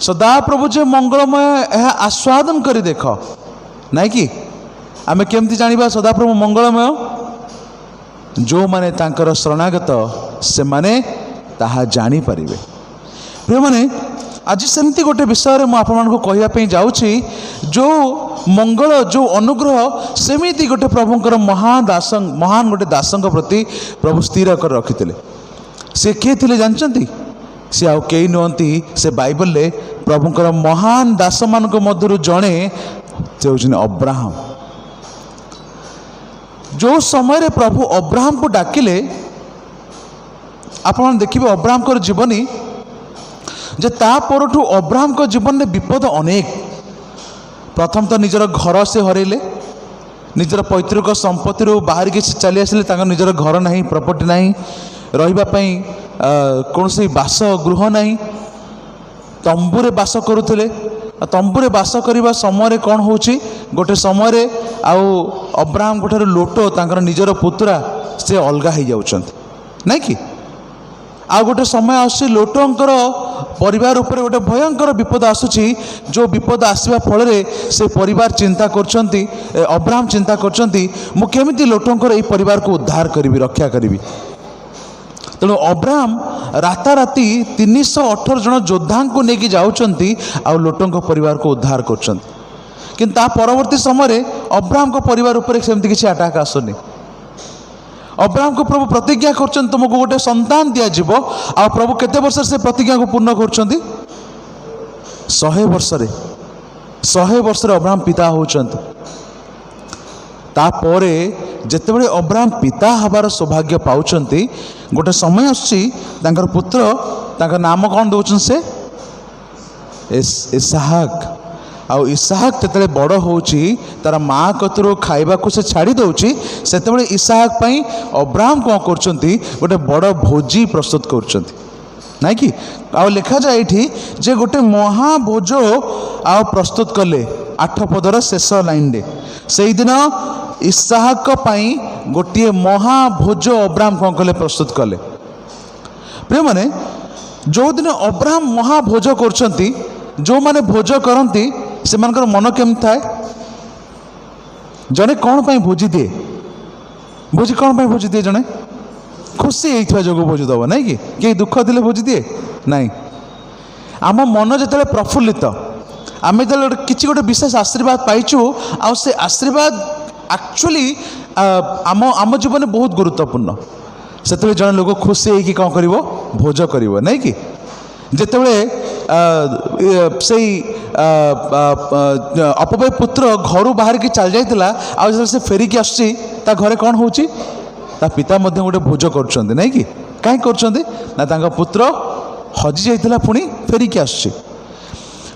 ସଦାପ୍ରଭୁ ଯେ ମଙ୍ଗଳମୟ ଏହା ଆସ୍ୱାଦନ କରି ଦେଖ। ନାଇଁ କି ଆମେ କେମିତି ଜାଣିବା ସଦାପ୍ରଭୁ ମଙ୍ଗଳମୟ? ଯେଉଁମାନେ ତାଙ୍କର ଶରଣାଗତ ସେମାନେ ତାହା ଜାଣିପାରିବେ। ପ୍ରିୟମାନେ, ଆଜି ସେମିତି ଗୋଟେ ବିଷୟରେ ମୁଁ ଆପଣମାନଙ୍କୁ କହିବା ପାଇଁ ଯାଉଛି, ଯେଉଁ ମଙ୍ଗଳ, ଯେଉଁ ଅନୁଗ୍ରହ ସେମିତି ଗୋଟେ ପ୍ରଭୁଙ୍କର ମହାନ ଗୋଟେ ଦାସଙ୍କ ପ୍ରତି ପ୍ରଭୁ ସ୍ଥିର କରି ରଖିଥିଲେ। ସେ କିଏ ଥିଲେ ଜାଣିଛନ୍ତି? ସେ ଆଉ କେହି ନୁହନ୍ତି, ସେ ବାଇବଲରେ ପ୍ରଭୁଙ୍କର ମହାନ ଦାସମାନଙ୍କ ମଧ୍ୟରୁ ଜଣେ ସେ ହେଉଛନ୍ତି ଅବ୍ରାହମ। ଯେଉଁ ସମୟରେ ପ୍ରଭୁ ଅବ୍ରାହମକୁ ଡାକିଲେ, ଆପଣ ଦେଖିବେ ଅବ୍ରାହମଙ୍କର ଜୀବନୀ ଯେ ତା ପରଠୁ ଅବ୍ରାହମଙ୍କ ଜୀବନରେ ବିପଦ ଅନେକ। ପ୍ରଥମ ତ ନିଜର ଘର ସେ ହରାଇଲେ, ନିଜର ପୈତୃକ ସମ୍ପତ୍ତିରୁ ବାହାରିକି ସେ ଚାଲି ଆସିଲେ। ତାଙ୍କର ନିଜର ଘର ନାହିଁ, ପ୍ରପର୍ଟି ନାହିଁ, ରହିବା ପାଇଁ କୌଣସି ବାସଗୃହ ନାହିଁ, ତମ୍ବୁରେ ବାସ କରୁଥିଲେ। ତମ୍ବୁରେ ବାସ କରିବା ସମୟରେ କ'ଣ ହେଉଛି, ଗୋଟେ ସମୟରେ ଆଉ ଅବ୍ରାହମଙ୍କ ଠାରୁ ଲୋଟ ତାଙ୍କର ନିଜର ପୁତୁରା ସେ ଅଲଗା ହେଇଯାଉଛନ୍ତି, ନାଇଁ କି? ଆଉ ଗୋଟେ ସମୟ ଆସୁଛି, ଲୋଟଙ୍କର ପରିବାର ଉପରେ ଗୋଟେ ଭୟଙ୍କର ବିପଦ ଆସୁଛି। ଯେଉଁ ବିପଦ ଆସିବା ଫଳରେ ସେ ପରିବାର ଚିନ୍ତା କରୁଛନ୍ତି, ଅବ୍ରାହମ ଚିନ୍ତା କରୁଛନ୍ତି, ମୁଁ କେମିତି ଲୋଟଙ୍କର ଏଇ ପରିବାରକୁ ଉଦ୍ଧାର କରିବି, ରକ୍ଷା କରିବି। ତେଣୁ ଅବ୍ରାହମ ରାତାରାତି 318 ଜଣ ଯୋଦ୍ଧାଙ୍କୁ ନେଇକି ଯାଉଛନ୍ତି ଆଉ ଲୋଟଙ୍କ ପରିବାରକୁ ଉଦ୍ଧାର କରୁଛନ୍ତି। କିନ୍ତୁ ତା ପରବର୍ତ୍ତୀ ସମୟରେ ଅବ୍ରାହମଙ୍କ ପରିବାର ଉପରେ ସେମିତି କିଛି ଆଟାକ୍ ଆସୁନି। ଅବ୍ରାହମକୁ ପ୍ରଭୁ ପ୍ରତିଜ୍ଞା କରୁଛନ୍ତି ତୁମକୁ ଗୋଟେ ସନ୍ତାନ ଦିଆଯିବ। ଆଉ ପ୍ରଭୁ କେତେ ବର୍ଷରେ ସେ ପ୍ରତିଜ୍ଞାକୁ ପୂର୍ଣ୍ଣ କରୁଛନ୍ତି? 100 ବର୍ଷରେ। 100 ବର୍ଷରେ ଅବ୍ରାହମ ପିତା ହେଉଛନ୍ତି। ତାପରେ ଯେତେବେଳେ ଅବ୍ରାହମ ପିତା ହେବାର ସୌଭାଗ୍ୟ ପାଉଛନ୍ତି, ଗୋଟେ ସମୟ ଆସୁଛି ତାଙ୍କର ପୁତ୍ର, ତାଙ୍କ ନାମ କ'ଣ ଦେଉଛନ୍ତି ସେ? ଇସାହାକ। ଆଉ ଇସାହାକ ଯେତେବେଳେ ବଡ଼ ହେଉଛି, ତାର ମା କତରୁ ଖାଇବାକୁ ସେ ଛାଡ଼ି ଦେଉଛି, ସେତେବେଳେ ଇସାହାକ ପାଇଁ ଅବ୍ରାହମ କ'ଣ କରୁଛନ୍ତି, ଗୋଟେ ବଡ଼ ଭୋଜି ପ୍ରସ୍ତୁତ କରୁଛନ୍ତି, ନାଇଁ କି? ଆଉ ଲେଖାଯାଏ ଏଠି ଯେ ଗୋଟେ ମହାଭୋଜ ଆଉ ପ୍ରସ୍ତୁତ କଲେ 8 ପଦର ଶେଷ ଲାଇନରେ। ସେଇଦିନ ଇସାହାକ ପାଇଁ ଗୋଟିଏ ମହାଭୋଜ ଅବ୍ରାହମ କ'ଣ କଲେ, ପ୍ରସ୍ତୁତ କଲେ। ପ୍ରିୟମାନେ, ଯେଉଁଦିନ ଅବ୍ରାହମ ମହାଭୋଜ କରୁଛନ୍ତି, ଯେଉଁମାନେ ଭୋଜ କରନ୍ତି ସେମାନଙ୍କର ମନ କେମିତି ଥାଏ? ଜଣେ କ'ଣ ପାଇଁ ଭୋଜି ଦିଏ? ଭୋଜି କ'ଣ ପାଇଁ ଭୋଜି ଦିଏ? ଜଣେ ଖୁସି ହେଇଥିବା ଯୋଗୁଁ ଭୋଜି ଦେବ, ନାଇଁ କି? କେହି ଦୁଃଖ ଦେଲେ ଭୋଜି ଦିଏ ନାହିଁ। ଆମ ମନ ଯେତେବେଳେ ପ୍ରଫୁଲ୍ଲିତ, ଆମେ ଯେତେବେଳେ କିଛି ଗୋଟେ ବିଶେଷ ଆଶୀର୍ବାଦ ପାଇଛୁ, ଆଉ ସେ ଆଶୀର୍ବାଦ ଆକ୍ଚୁଆଲି ଆମ ଜୀବନରେ ବହୁତ ଗୁରୁତ୍ୱପୂର୍ଣ୍ଣ, ସେତେବେଳେ ଜଣେ ଲୋକ ଖୁସି ହେଇକି କ'ଣ କରିବ? ଭୋଜ କରିବ, ନାଇଁ କି? ଯେତେବେଳେ ସେଇ ଅପବୟ ପୁତ୍ର ଘରୁ ବାହାରିକି ଚାଲି ଯାଇଥିଲା, ଆଉ ଯେତେବେଳେ ସେ ଫେରିକି ଆସୁଛି, ତା ଘରେ କ'ଣ ହେଉଛି? ତା ପିତା ମଧ୍ୟ ଗୋଟେ ଭୋଜ କରୁଛନ୍ତି, ନାଇଁ କି? କାହିଁକି କରୁଛନ୍ତି? ନା ତାଙ୍କ ପୁତ୍ର ହଜି ଯାଇଥିଲା, ପୁଣି ଫେରିକି ଆସୁଛି।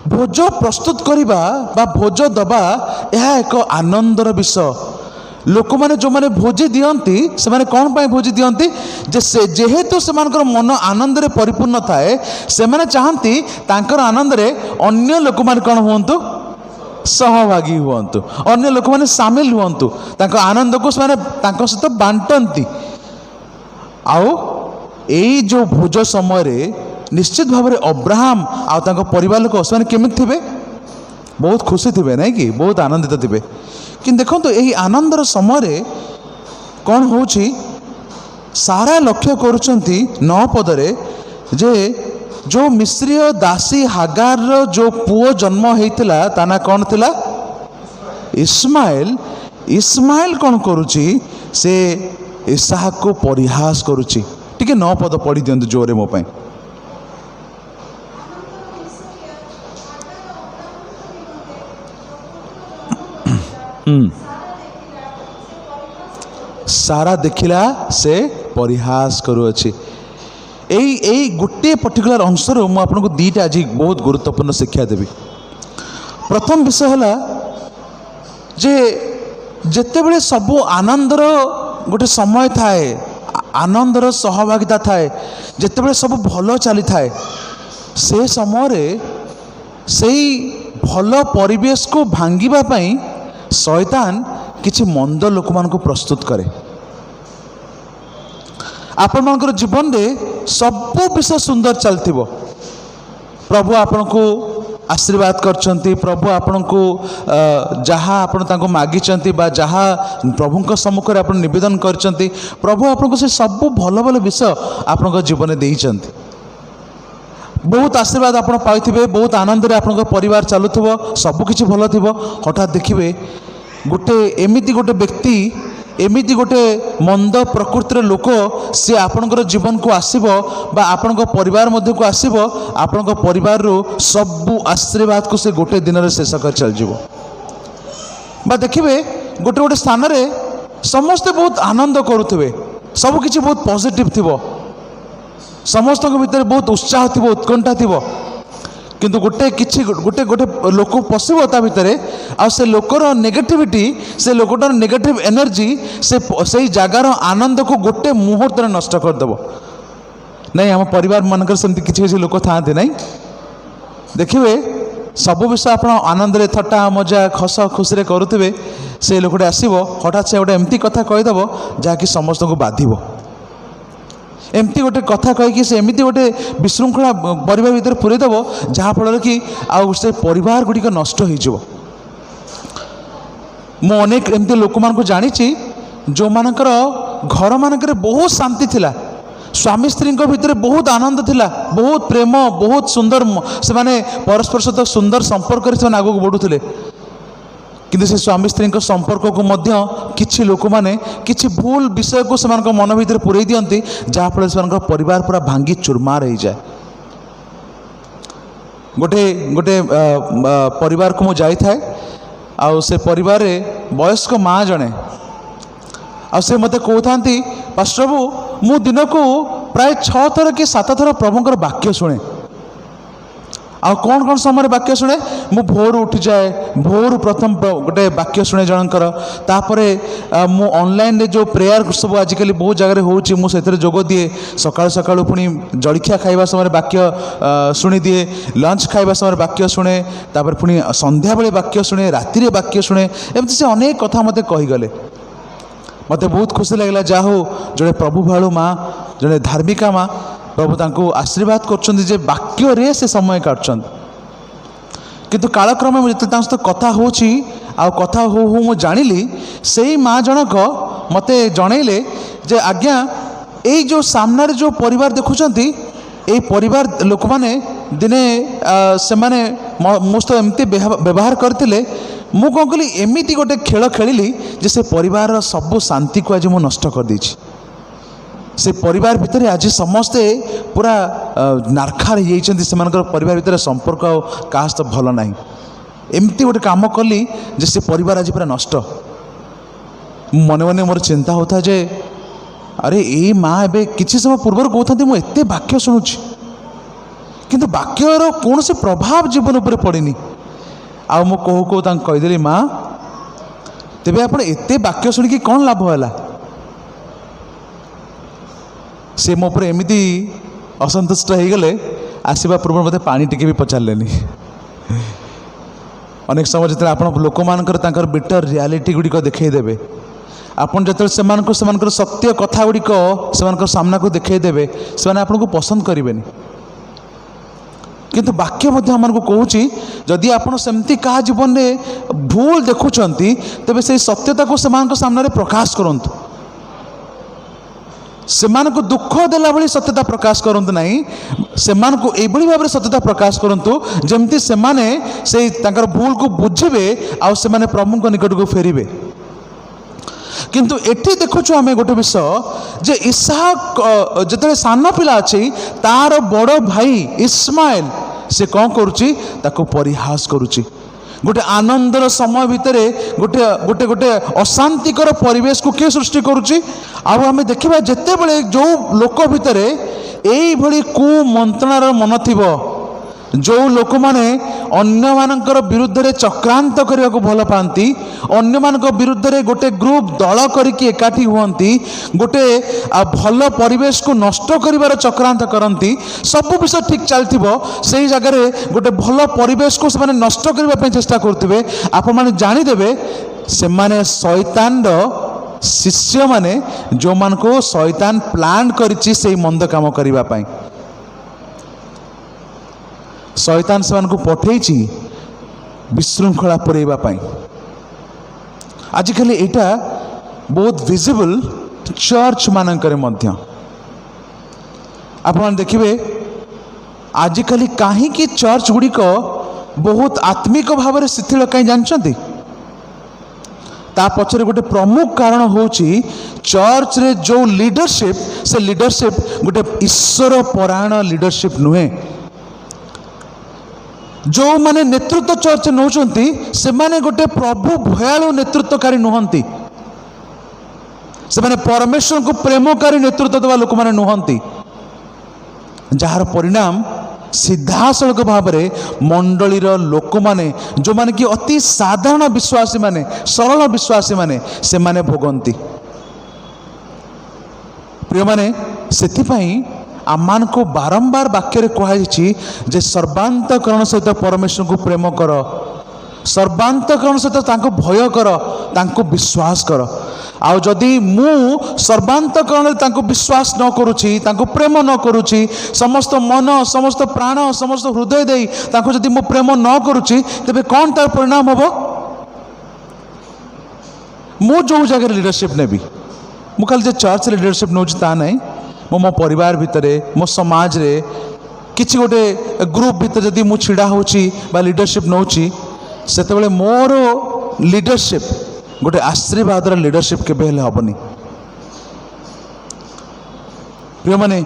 ଭୋଜ ପ୍ରସ୍ତୁତ କରିବା ବା ଭୋଜ ଦେବା ଏହା ଏକ ଆନନ୍ଦର ବିଷୟ। ଲୋକମାନେ ଯେଉଁମାନେ ଭୋଜି ଦିଅନ୍ତି, ସେମାନେ କ'ଣ ପାଇଁ ଭୋଜି ଦିଅନ୍ତି? ଯେ ଯେହେତୁ ସେମାନଙ୍କର ମନ ଆନନ୍ଦରେ ପରିପୂର୍ଣ୍ଣ ଥାଏ, ସେମାନେ ଚାହାନ୍ତି ତାଙ୍କର ଆନନ୍ଦରେ ଅନ୍ୟ ଲୋକମାନେ କ'ଣ ହୁଅନ୍ତୁ? ସହଭାଗୀ ହୁଅନ୍ତୁ, ଅନ୍ୟ ଲୋକମାନେ ସାମିଲ ହୁଅନ୍ତୁ, ତାଙ୍କ ଆନନ୍ଦକୁ ସେମାନେ ତାଙ୍କ ସହିତ ବାଣ୍ଟନ୍ତି। ଆଉ ଏଇ ଯେଉଁ ଭୋଜ ସମୟରେ ନିଶ୍ଚିତ ଭାବରେ ଅବ୍ରାହମ ଆଉ ତାଙ୍କ ପରିବାର ଲୋକ ସେମାନେ କେମିତି ଥିବେ? ବହୁତ ଖୁସି ଥିବେ, ନାଇଁ କି? ବହୁତ ଆନନ୍ଦିତ ଥିବେ। କିନ୍ତୁ ଦେଖନ୍ତୁ, ଏହି ଆନନ୍ଦର ସମୟରେ କ'ଣ ହେଉଛି? ସାରା ଲକ୍ଷ୍ୟ କରୁଛନ୍ତି 9 ପଦରେ ଯେ ଯେଉଁ ମିଶ୍ରୀୟ ଦାସୀ ହାଗାରର ଯେଉଁ ପୁଅ ଜନ୍ମ ହେଇଥିଲା, ତା ନାଁ କ'ଣ ଥିଲା? ଇସ୍ମାଏଲ। ଇସ୍ମାଏଲ କ'ଣ କରୁଛି? ସେ ଇସାହାକକୁ ପରିହାସ କରୁଛି। ଟିକେ 9 ପଦ ପଢ଼ି ଦିଅନ୍ତୁ ଜୋରେ ମୋ ପାଇଁ। ସାରା ଦେଖିଲା ସେ ପରିହାସ କରୁଅଛି। ଏଇ ଗୋଟିଏ ପର୍ଟିକୁଲାର ଅଂଶରୁ ମୁଁ ଆପଣଙ୍କୁ 2ଟା ଆଜି ବହୁତ ଗୁରୁତ୍ୱପୂର୍ଣ୍ଣ ଶିକ୍ଷା ଦେବି। ପ୍ରଥମ ବିଷୟ ହେଲା ଯେ ଯେତେବେଳେ ସବୁ ଆନନ୍ଦର ଗୋଟେ ସମୟ ଥାଏ, ଆନନ୍ଦର ସହଭାଗିତା ଥାଏ, ଯେତେବେଳେ ସବୁ ଭଲ ଚାଲିଥାଏ, ସେ ସମୟରେ ସେଇ ଭଲ ପରିବେଶକୁ ଭାଙ୍ଗିବା ପାଇଁ ଶୟତାନ କିଛି ମନ୍ଦ ଲୋକମାନଙ୍କୁ ପ୍ରସ୍ତୁତ କରେ। ଆପଣମାନଙ୍କର ଜୀବନରେ ସବୁ ବିଷୟ ସୁନ୍ଦର ଚାଲିଥିବ, ପ୍ରଭୁ ଆପଣଙ୍କୁ ଆଶୀର୍ବାଦ କରିଛନ୍ତି, ପ୍ରଭୁ ଆପଣଙ୍କୁ ଯାହା ଆପଣ ତାଙ୍କୁ ମାଗିଛନ୍ତି ବା ଯାହା ପ୍ରଭୁଙ୍କ ସମ୍ମୁଖରେ ଆପଣ ନିବେଦନ କରିଛନ୍ତି, ପ୍ରଭୁ ଆପଣଙ୍କୁ ସେ ସବୁ ଭଲ ଭଲ ବିଷୟ ଆପଣଙ୍କ ଜୀବନରେ ଦେଇଛନ୍ତି। ବହୁତ ଆଶୀର୍ବାଦ ଆପଣ ପାଇଥିବେ, ବହୁତ ଆନନ୍ଦରେ ଆପଣଙ୍କ ପରିବାର ଚାଲୁଥିବ, ସବୁକିଛି ଭଲ ଥିବ। ହଠାତ୍ ଦେଖିବେ ଏମିତି ଗୋଟେ ବ୍ୟକ୍ତି, ଏମିତି ଗୋଟେ ମନ୍ଦ ପ୍ରକୃତିର ଲୋକ ସେ ଆପଣଙ୍କର ଜୀବନକୁ ଆସିବ ବା ଆପଣଙ୍କ ପରିବାର ମଧ୍ୟକୁ ଆସିବ, ଆପଣଙ୍କ ପରିବାରରୁ ସବୁ ଆଶୀର୍ବାଦକୁ ସେ ଗୋଟେ ଦିନରେ ଶେଷ କରି ଚାଲିଯିବ। ବା ଦେଖିବେ ଗୋଟେ ଗୋଟେ ସ୍ଥାନରେ ସମସ୍ତେ ବହୁତ ଆନନ୍ଦ କରୁଥିବେ, ସବୁକିଛି ବହୁତ ପଜିଟିଭ୍ ଥିବ, ସମସ୍ତଙ୍କ ଭିତରେ ବହୁତ ଉତ୍ସାହ ଥିବ, ଉତ୍କଣ୍ଠା ଥିବ, କିନ୍ତୁ ଗୋଟେ ଲୋକ ପଶିବ ତା ଭିତରେ, ଆଉ ସେ ଲୋକର ନେଗେଟିଭିଟି, ସେ ଲୋକଟାର ନେଗେଟିଭ୍ ଏନର୍ଜି ସେଇ ଜାଗାର ଆନନ୍ଦକୁ ଗୋଟେ ମୁହୂର୍ତ୍ତରେ ନଷ୍ଟ କରିଦେବ। ନାଇଁ, ଆମ ପରିବାର ମାନଙ୍କରେ ସେମିତି କିଛି କିଛି ଲୋକ ଥାଆନ୍ତି ନାହିଁ, ଦେଖିବେ ସବୁ ବିଷୟ ଆପଣ ଆନନ୍ଦରେ ଥଟ୍ଟା ମଜା ହସ ଖୁସିରେ କରୁଥିବେ, ସେ ଲୋକଟା ଆସିବ ହଠାତ୍ ସେ ଗୋଟେ ଏମିତି କଥା କହିଦେବ ଯାହାକି ସମସ୍ତଙ୍କୁ ବାଧିବ। ଏମିତି ଗୋଟେ କଥା କହିକି ସେ ଏମିତି ଗୋଟେ ବିଶୃଙ୍ଖଳା ପରିବାର ଭିତରେ ପୁରେଇ ଦେବ ଯାହାଫଳରେ କି ଆଉ ସେ ପରିବାର ଗୁଡ଼ିକ ନଷ୍ଟ ହୋଇଯିବ। ମୁଁ ଅନେକ ଏମିତି ଲୋକମାନଙ୍କୁ ଜାଣିଛି ଯେଉଁମାନଙ୍କର ଘରମାନଙ୍କରେ ବହୁତ ଶାନ୍ତି ଥିଲା, ସ୍ୱାମୀ ସ୍ତ୍ରୀଙ୍କ ଭିତରେ ବହୁତ ଆନନ୍ଦ ଥିଲା, ବହୁତ ପ୍ରେମ, ବହୁତ ସୁନ୍ଦର, ସେମାନେ ପରସ୍ପର ସହିତ ସୁନ୍ଦର ସମ୍ପର୍କରେ ସେମାନେ ଆଗକୁ ବଢ଼ୁଥିଲେ, କିନ୍ତୁ ସେ ସ୍ୱାମୀ ସ୍ତ୍ରୀଙ୍କ ସମ୍ପର୍କକୁ ମଧ୍ୟ କିଛି ଲୋକମାନେ କିଛି ଭୁଲ ବିଷୟକୁ ସେମାନଙ୍କ ମନ ଭିତରେ ପୁରେଇ ଦିଅନ୍ତି, ଯାହାଫଳରେ ସେମାନଙ୍କ ପରିବାର ପୁରା ଭାଙ୍ଗି ଚୁରମାର ହେଇଯାଏ। ଗୋଟେ ପରିବାରକୁ ମୁଁ ଯାଇଥାଏ, ଆଉ ସେ ପରିବାରରେ ବୟସ୍କ ମା ଜଣେ, ଆଉ ସେ ମୋତେ କହୁଥାନ୍ତି, ପାଷ୍ଟର ବାବୁ ମୁଁ ଦିନକୁ ପ୍ରାୟ 6 ଥର କି 7 ଥର ପ୍ରଭୁଙ୍କର ବାକ୍ୟ ଶୁଣେ। ଆଉ କ'ଣ କ'ଣ ସମୟରେ ବାକ୍ୟ ଶୁଣେ? ମୁଁ ଭୋରୁ ଉଠିଯାଏ, ଭୋରୁ ପ୍ରଥମ ଗୋଟେ ବାକ୍ୟ ଶୁଣେ ଜଣଙ୍କର, ତାପରେ ମୁଁ ଅନଲାଇନ୍ରେ ଯେଉଁ ପ୍ରେୟାର ସବୁ ଆଜିକାଲି ବହୁତ ଜାଗାରେ ହେଉଛି ମୁଁ ସେଥିରେ ଯୋଗ ଦିଏ। ସକାଳୁ ସକାଳୁ ପୁଣି ଜଳଖିଆ ଖାଇବା ସମୟରେ ବାକ୍ୟ ଶୁଣିଦିଏ, ଲଞ୍ଚ ଖାଇବା ସମୟରେ ବାକ୍ୟ ଶୁଣେ, ତାପରେ ପୁଣି ସନ୍ଧ୍ୟାବେଳେ ବାକ୍ୟ ଶୁଣେ, ରାତିରେ ବାକ୍ୟ ଶୁଣେ। ଏମିତି ସେ ଅନେକ କଥା ମୋତେ କହିଗଲେ। ମୋତେ ବହୁତ ଖୁସି ଲାଗିଲା, ଯାହା ହଉ ଜଣେ ପ୍ରଭୁ ଭାଳୁ ମା, ଜଣେ ଧାର୍ମିକା ମା, ପ୍ରଭୁ ତାଙ୍କୁ ଆଶୀର୍ବାଦ କରୁଛନ୍ତି ଯେ ବାକ୍ୟରେ ସେ ସମୟ କାଟୁଛନ୍ତି। କିନ୍ତୁ କାଳକ୍ରମେ ମୁଁ ଯେତେବେଳେ ତାଙ୍କ ସହିତ କଥା ହେଉଛି, ଆଉ କଥା ହଉ ହଉ ମୁଁ ଜାଣିଲି ସେଇ ମା ଜଣକ ମୋତେ ଜଣେଇଲେ ଯେ ଆଜ୍ଞା ଏଇ ଯେଉଁ ସାମ୍ନାରେ ଯେଉଁ ପରିବାର ଦେଖୁଛନ୍ତି, ଏଇ ପରିବାର ଲୋକମାନେ ଦିନେ ସେମାନେ ମୋ ସହିତ ଏମିତି ବ୍ୟବହାର କରିଥିଲେ, ମୁଁ କ'ଣ କଲି ଏମିତି ଗୋଟେ ଖେଳ ଖେଳିଲି ଯେ ସେ ପରିବାରର ସବୁ ଶାନ୍ତିକୁ ଆଜି ମୁଁ ନଷ୍ଟ କରିଦେଇଛି। ସେ ପରିବାର ଭିତରେ ଆଜି ସମସ୍ତେ ପୁରା ନାର୍ଖାର ହେଇଯାଇଛନ୍ତି, ସେମାନଙ୍କର ପରିବାର ଭିତରେ ସମ୍ପର୍କ ଆଉ କାହା ସହିତ ଭଲ ନାହିଁ। ଏମିତି ଗୋଟେ କାମ କଲି ଯେ ସେ ପରିବାର ଆଜି ପୁରା ନଷ୍ଟ। ମନେ ମନେ ମୋର ଚିନ୍ତା ହେଉଥାଏ ଯେ ଆରେ ଏଇ ମା ଏବେ କିଛି ସମୟ ପୂର୍ବରୁ କହୁଥାନ୍ତି ମୁଁ ଏତେ ବାକ୍ୟ ଶୁଣୁଛି, କିନ୍ତୁ ବାକ୍ୟର କୌଣସି ପ୍ରଭାବ ଜୀବନ ଉପରେ ପଡ଼ିନି। ଆଉ ମୁଁ କହୁ କହୁ ତାଙ୍କୁ କହିଦେଲି, ମା ତେବେ ଆପଣ ଏତେ ବାକ୍ୟ ଶୁଣିକି କ'ଣ ଲାଭ ହେଲା? ସେ ମୋ ଉପରେ ଏମିତି ଅସନ୍ତୁଷ୍ଟ ହେଇଗଲେ, ଆସିବା ପୂର୍ବରୁ ମୋତେ ପାଣି ଟିକେ ବି ପଚାରିଲେନି। ଅନେକ ସମୟ ଯେତେବେଳେ ଆପଣ ଲୋକମାନଙ୍କର ତାଙ୍କର ବିଟର ରିଆଲିଟି ଗୁଡ଼ିକ ଦେଖାଇଦେବେ, ଆପଣ ଯେତେବେଳେ ସେମାନଙ୍କର ସତ୍ୟ କଥା ଗୁଡ଼ିକ ସେମାନଙ୍କର ସାମ୍ନାକୁ ଦେଖାଇଦେବେ, ସେମାନେ ଆପଣଙ୍କୁ ପସନ୍ଦ କରିବେନି। କିନ୍ତୁ ବାକ୍ୟ ମଧ୍ୟ ଆମମାନଙ୍କୁ କହୁଛି ଯଦି ଆପଣ ସେମିତି କାହା ଜୀବନରେ ଭୁଲ ଦେଖୁଛନ୍ତି, ତେବେ ସେଇ ସତ୍ୟତାକୁ ସେମାନଙ୍କ ସାମ୍ନାରେ ପ୍ରକାଶ କରନ୍ତୁ। ସେମାନଙ୍କୁ ଦୁଃଖ ଦେଲା ଭଳି ସତ୍ୟତା ପ୍ରକାଶ କରନ୍ତୁ ନାହିଁ, ସେମାନଙ୍କୁ ଏଇଭଳି ଭାବରେ ସତ୍ୟତା ପ୍ରକାଶ କରନ୍ତୁ ଯେମିତି ସେମାନେ ସେଇ ତାଙ୍କର ଭୁଲକୁ ବୁଝିବେ ଆଉ ସେମାନେ ପ୍ରଭୁଙ୍କ ନିକଟକୁ ଫେରିବେ। କିନ୍ତୁ ଏଠି ଦେଖୁଛୁ ଆମେ ଗୋଟେ ବିଷୟ ଯେ ଇସାକ ଯେତେବେଳେ ସାନ ପିଲା ଅଛି, ତାର ବଡ଼ ଭାଇ ଇସ୍ମାଏଲ ସେ କ'ଣ କରୁଛି? ତାକୁ ପରିହାସ କରୁଛି। ଗୋଟେ ଆନନ୍ଦର ସମୟ ଭିତରେ ଗୋଟେ ଅଶାନ୍ତିକର ପରିବେଶକୁ କିଏ ସୃଷ୍ଟି କରୁଛି? ଆଉ ଆମେ ଦେଖିବା ଯେତେବେଳେ ଯେଉଁ ଲୋକ ଭିତରେ ଏଇଭଳି କୁମନ୍ତ୍ରଣାର ମନ ଥିବ, ଯେଉଁ ଲୋକମାନେ ଅନ୍ୟମାନଙ୍କର ବିରୁଦ୍ଧରେ ଚକ୍ରାନ୍ତ କରିବାକୁ ଭଲ ପାଆନ୍ତି, ଅନ୍ୟମାନଙ୍କ ବିରୁଦ୍ଧରେ ଗୋଟେ ଗ୍ରୁପ ଦଳ କରିକି ଏକାଠି ହୁଅନ୍ତି, ଗୋଟେ ଭଲ ପରିବେଶକୁ ନଷ୍ଟ କରିବାର ଚକ୍ରାନ୍ତ କରନ୍ତି, ସବୁ ବିଷୟ ଠିକ୍ ଚାଲିଥିବ, ସେଇ ଜାଗାରେ ଗୋଟେ ଭଲ ପରିବେଶକୁ ସେମାନେ ନଷ୍ଟ କରିବା ପାଇଁ ଚେଷ୍ଟା କରୁଥିବେ, ଆପଣମାନେ ଜାଣିଦେବେ ସେମାନେ ଶୈତାନର शिष्य माने जो मान को शैतान प्लान करिछि सेही मंद काम करिबा पई शैतान से मान को पठेइछि विशृंखला पुरेबा पई आजिकल एटा बहुत विजिबल चर्च मानकरे मध्य आप देखिए आजिकल कहीं चर्च गुड़िक बहुत आत्मिक भाव में शिथिल कहीं जानते ता पछरे गोटे प्रमुख कारण होची चर्च रे जो लीडरशिप से लीडरशिप गोटे ईश्वर परायण लीडरशिप नुहे जो माने नेतृत्व चर्च नौचंती से माने गोटे प्रभु भयालु नेतृत्वकारी नुहंती से माने परमेश्वर को प्रेमकारी नेतृत्व देवा लोक माने नुहंती जार परिणाम सीधासलख भाव में मंडलीर लोक माने जो माने कि अति साधारण विश्वासी माने सरल विश्वासी माने से माने भोगंती प्रिय माने सेथिपाई आमान को बारंबार वाक्य कहुई जे सर्वांतकरण सहित परमेश्वर को प्रेम कर सर्वांतकरण सहित तांको भय कर तांको विश्वास कर आउ जदि मु सर्वांतकरण तांको विश्वास न करुछि तांको प्रेम न करुछि समस्त मन समस्त प्राण समस्त हृदय दे तांको जदि मु प्रेम न करुछि तेबे कौन तार परिणाम हबो मु जो जगह लीडरशिप नेबी मु खाली जे चर्च लीडरशिप नौछि ता नहीं मो परिवार भितर मो समाज रे किछि गोटे ग्रुप भितर जदि मु छिड़ा होछि बा लीडरशिप नौछि सेतेबेले मोर लीडरशिप गोटे आशीर्वाद लीडरशिप केबे हेले हबनी प्रिय माने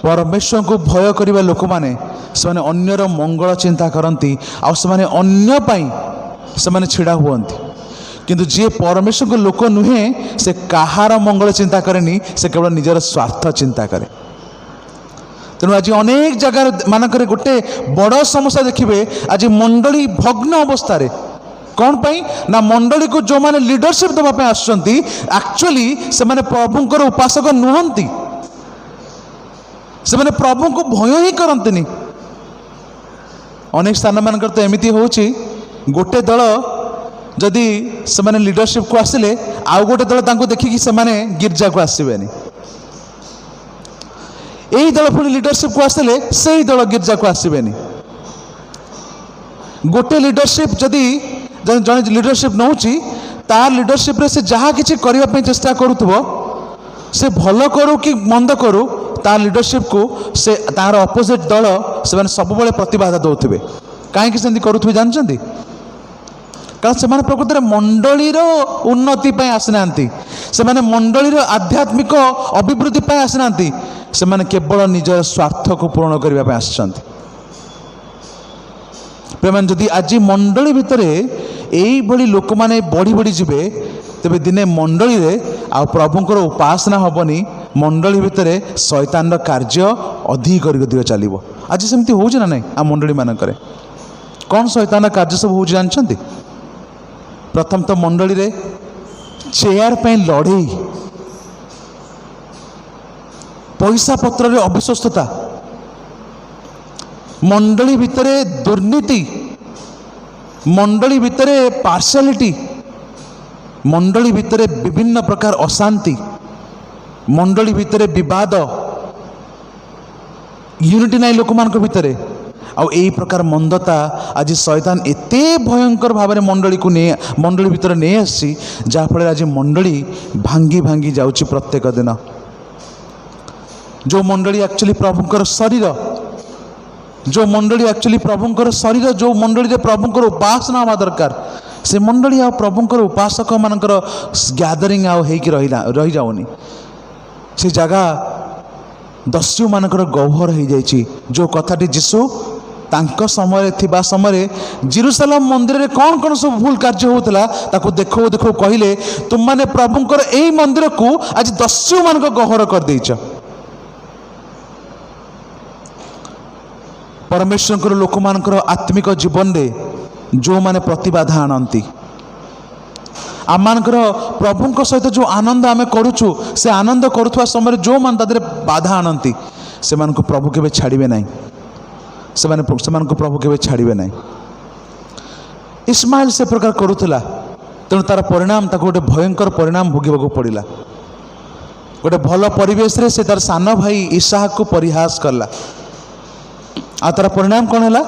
परमेश्वर को भय करिबा लोक माने से माने अन्यर मंगल चिंता करती आ से माने अन्य पई से माने छिड़ा हुअंती किंतु जी परमेश्वर को लोक नुहे से कहार मंगल चिंता करेनी से केवल निजर स्वार्थ चिंता करे तेणु आज अनेक जगह मानक गोटे बड़ समस्या देखिए आज मंडली भग्न अवस्था कौन पाई ना मंडली को जो माने लीडरशिप देवाई आसुंच एक्चुअली से माने प्रभुंकर उपासक नुहंती से माने प्रभु को भय ही करंतनी अनेक स्थान मान तो एमती होची गोटे दल जदि से माने लीडरशिप को आसिले आउ गोटे दल तांको देखिकी से माने गिरजा को आसबेनी यही दल पुणी लीडरशिप को आसिले से ही दल गिरजा को आसबेनी गोटे लीडरशिप जदि जन लीडरशिप नौची तार लीडरशिप रे से जहाँ किसी करने चेष्टा करुथबो से भल करू कि मंद करू तार लीडरशिप को से तार अपोजिट दल से माने सब बेले प्रतिबाधा दौथे कहीं सेमती करुथबे जानते कारण से प्रकृत में मंडलीर उन्नति आसीना से मंडलीर आध्यात्मिक अभिवृद्धि आसीना से केवल निजर स्वार्थ को पूर्ण करने आसछन्ति प्रेमान जदि आज मंडली भितर यही भली लोक माने बढ़ी बढ़ी जिबे तेबे दिने मंडली रे आ प्रभुंकर उपासना हबनी मंडली भितर शैतान कार्य अधिक अधिक चलिबो आज सेमती होउछ ना नहीं आ मंडली मानकरे कौन शैतान कार्य सब होउछ जानछन्ति प्रथम तो मंडली रे चेयर पे लड़े पैसा पत्र रे अविश्वस्तता मंडली भितर दुर्नीति मंडली भितर पार्शियालिटी मंडली भितर विभिन्न प्रकार अशांति मंडली भितर विवाद यूनिटी नाई लोक मान भितर आउ यही प्रकार मंदता आज शैतान एते भयंकर भाव में मंडली को नहीं मंडली भितर नहीं आसी जहाँफल आज मंडली भांगी भांगी जाउची प्रत्येक दिन जो मंडली एक्चुअली प्रभुंकर शरीर जो मंडली एक्चुअली प्रभुंकर शरीर जो मंडली प्रभुंकर उपासना हवा दरकार से मंडली आ प्रभुंकर उपासक मानकर गैदरिंग आउ हेकि रही जाउनी से जगह दस्यु मानकर गौहर हो जाइए जो कथाटी जीशु तांको समय थिबा समय जेरुसलेम मंदिर रे कौन कौन सब भूल कार्य होता ताको देखो देखो कहले तुम माने प्रभुंकर एई मंदिर को आज दस्यु मानक गौहर कर देइछ परमेश्वर लोक मानकर आत्मिक जीवन रे जो माने प्रतिबाधा आनती आम मानकर प्रभुंक सहित जो आनंद आम करुचु से आनंद करुवा समय जो मान तादरे बाधा आनती से मानक प्रभु केबे छाड़िबे नहीं से प्रभु केबे छाड़िबे नहीं इस्माइल से प्रकार करुला तेणु तार परिणाम ताको गोटे भयंकर परिणाम भोगवाक पड़ा। गोटे भल परिवेश रे से तार सान भाई इसहाक को परिहास कला आ तार परिणाम कौन है?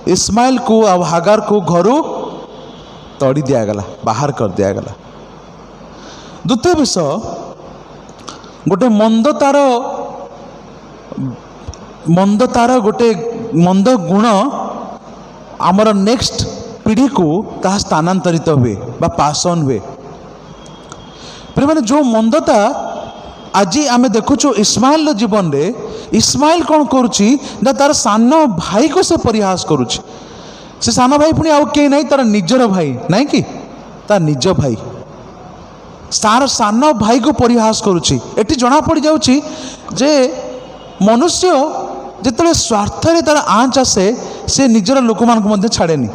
इस्माइल को आ हागार को घरू तड़ी दिगला, बाहर कर दिगला। द्वितीय विषय गोटे मंद तार गोटे मंद गुण आमर नेक्स्ट पीढ़ी को ता स्थानांतरित हुए बा पासन हुए। मैंने जो मंदता आज आम देखुचु इस्माइल जीवन रे, इस्माइल कौन करुच्ची ना तार सान भाई को से परिहास करुच्ची। से सान भाई पुणी आउ के नहीं, तार निजर भाई नहीं कि तार निज भाई तार सान भाई को परिहास करुच्ची। एटी जना पड़ जाउची जे मनुष्य जिते स्वार्थ रे तार आँच आसे से निजर लोक मान छाड़ेनी।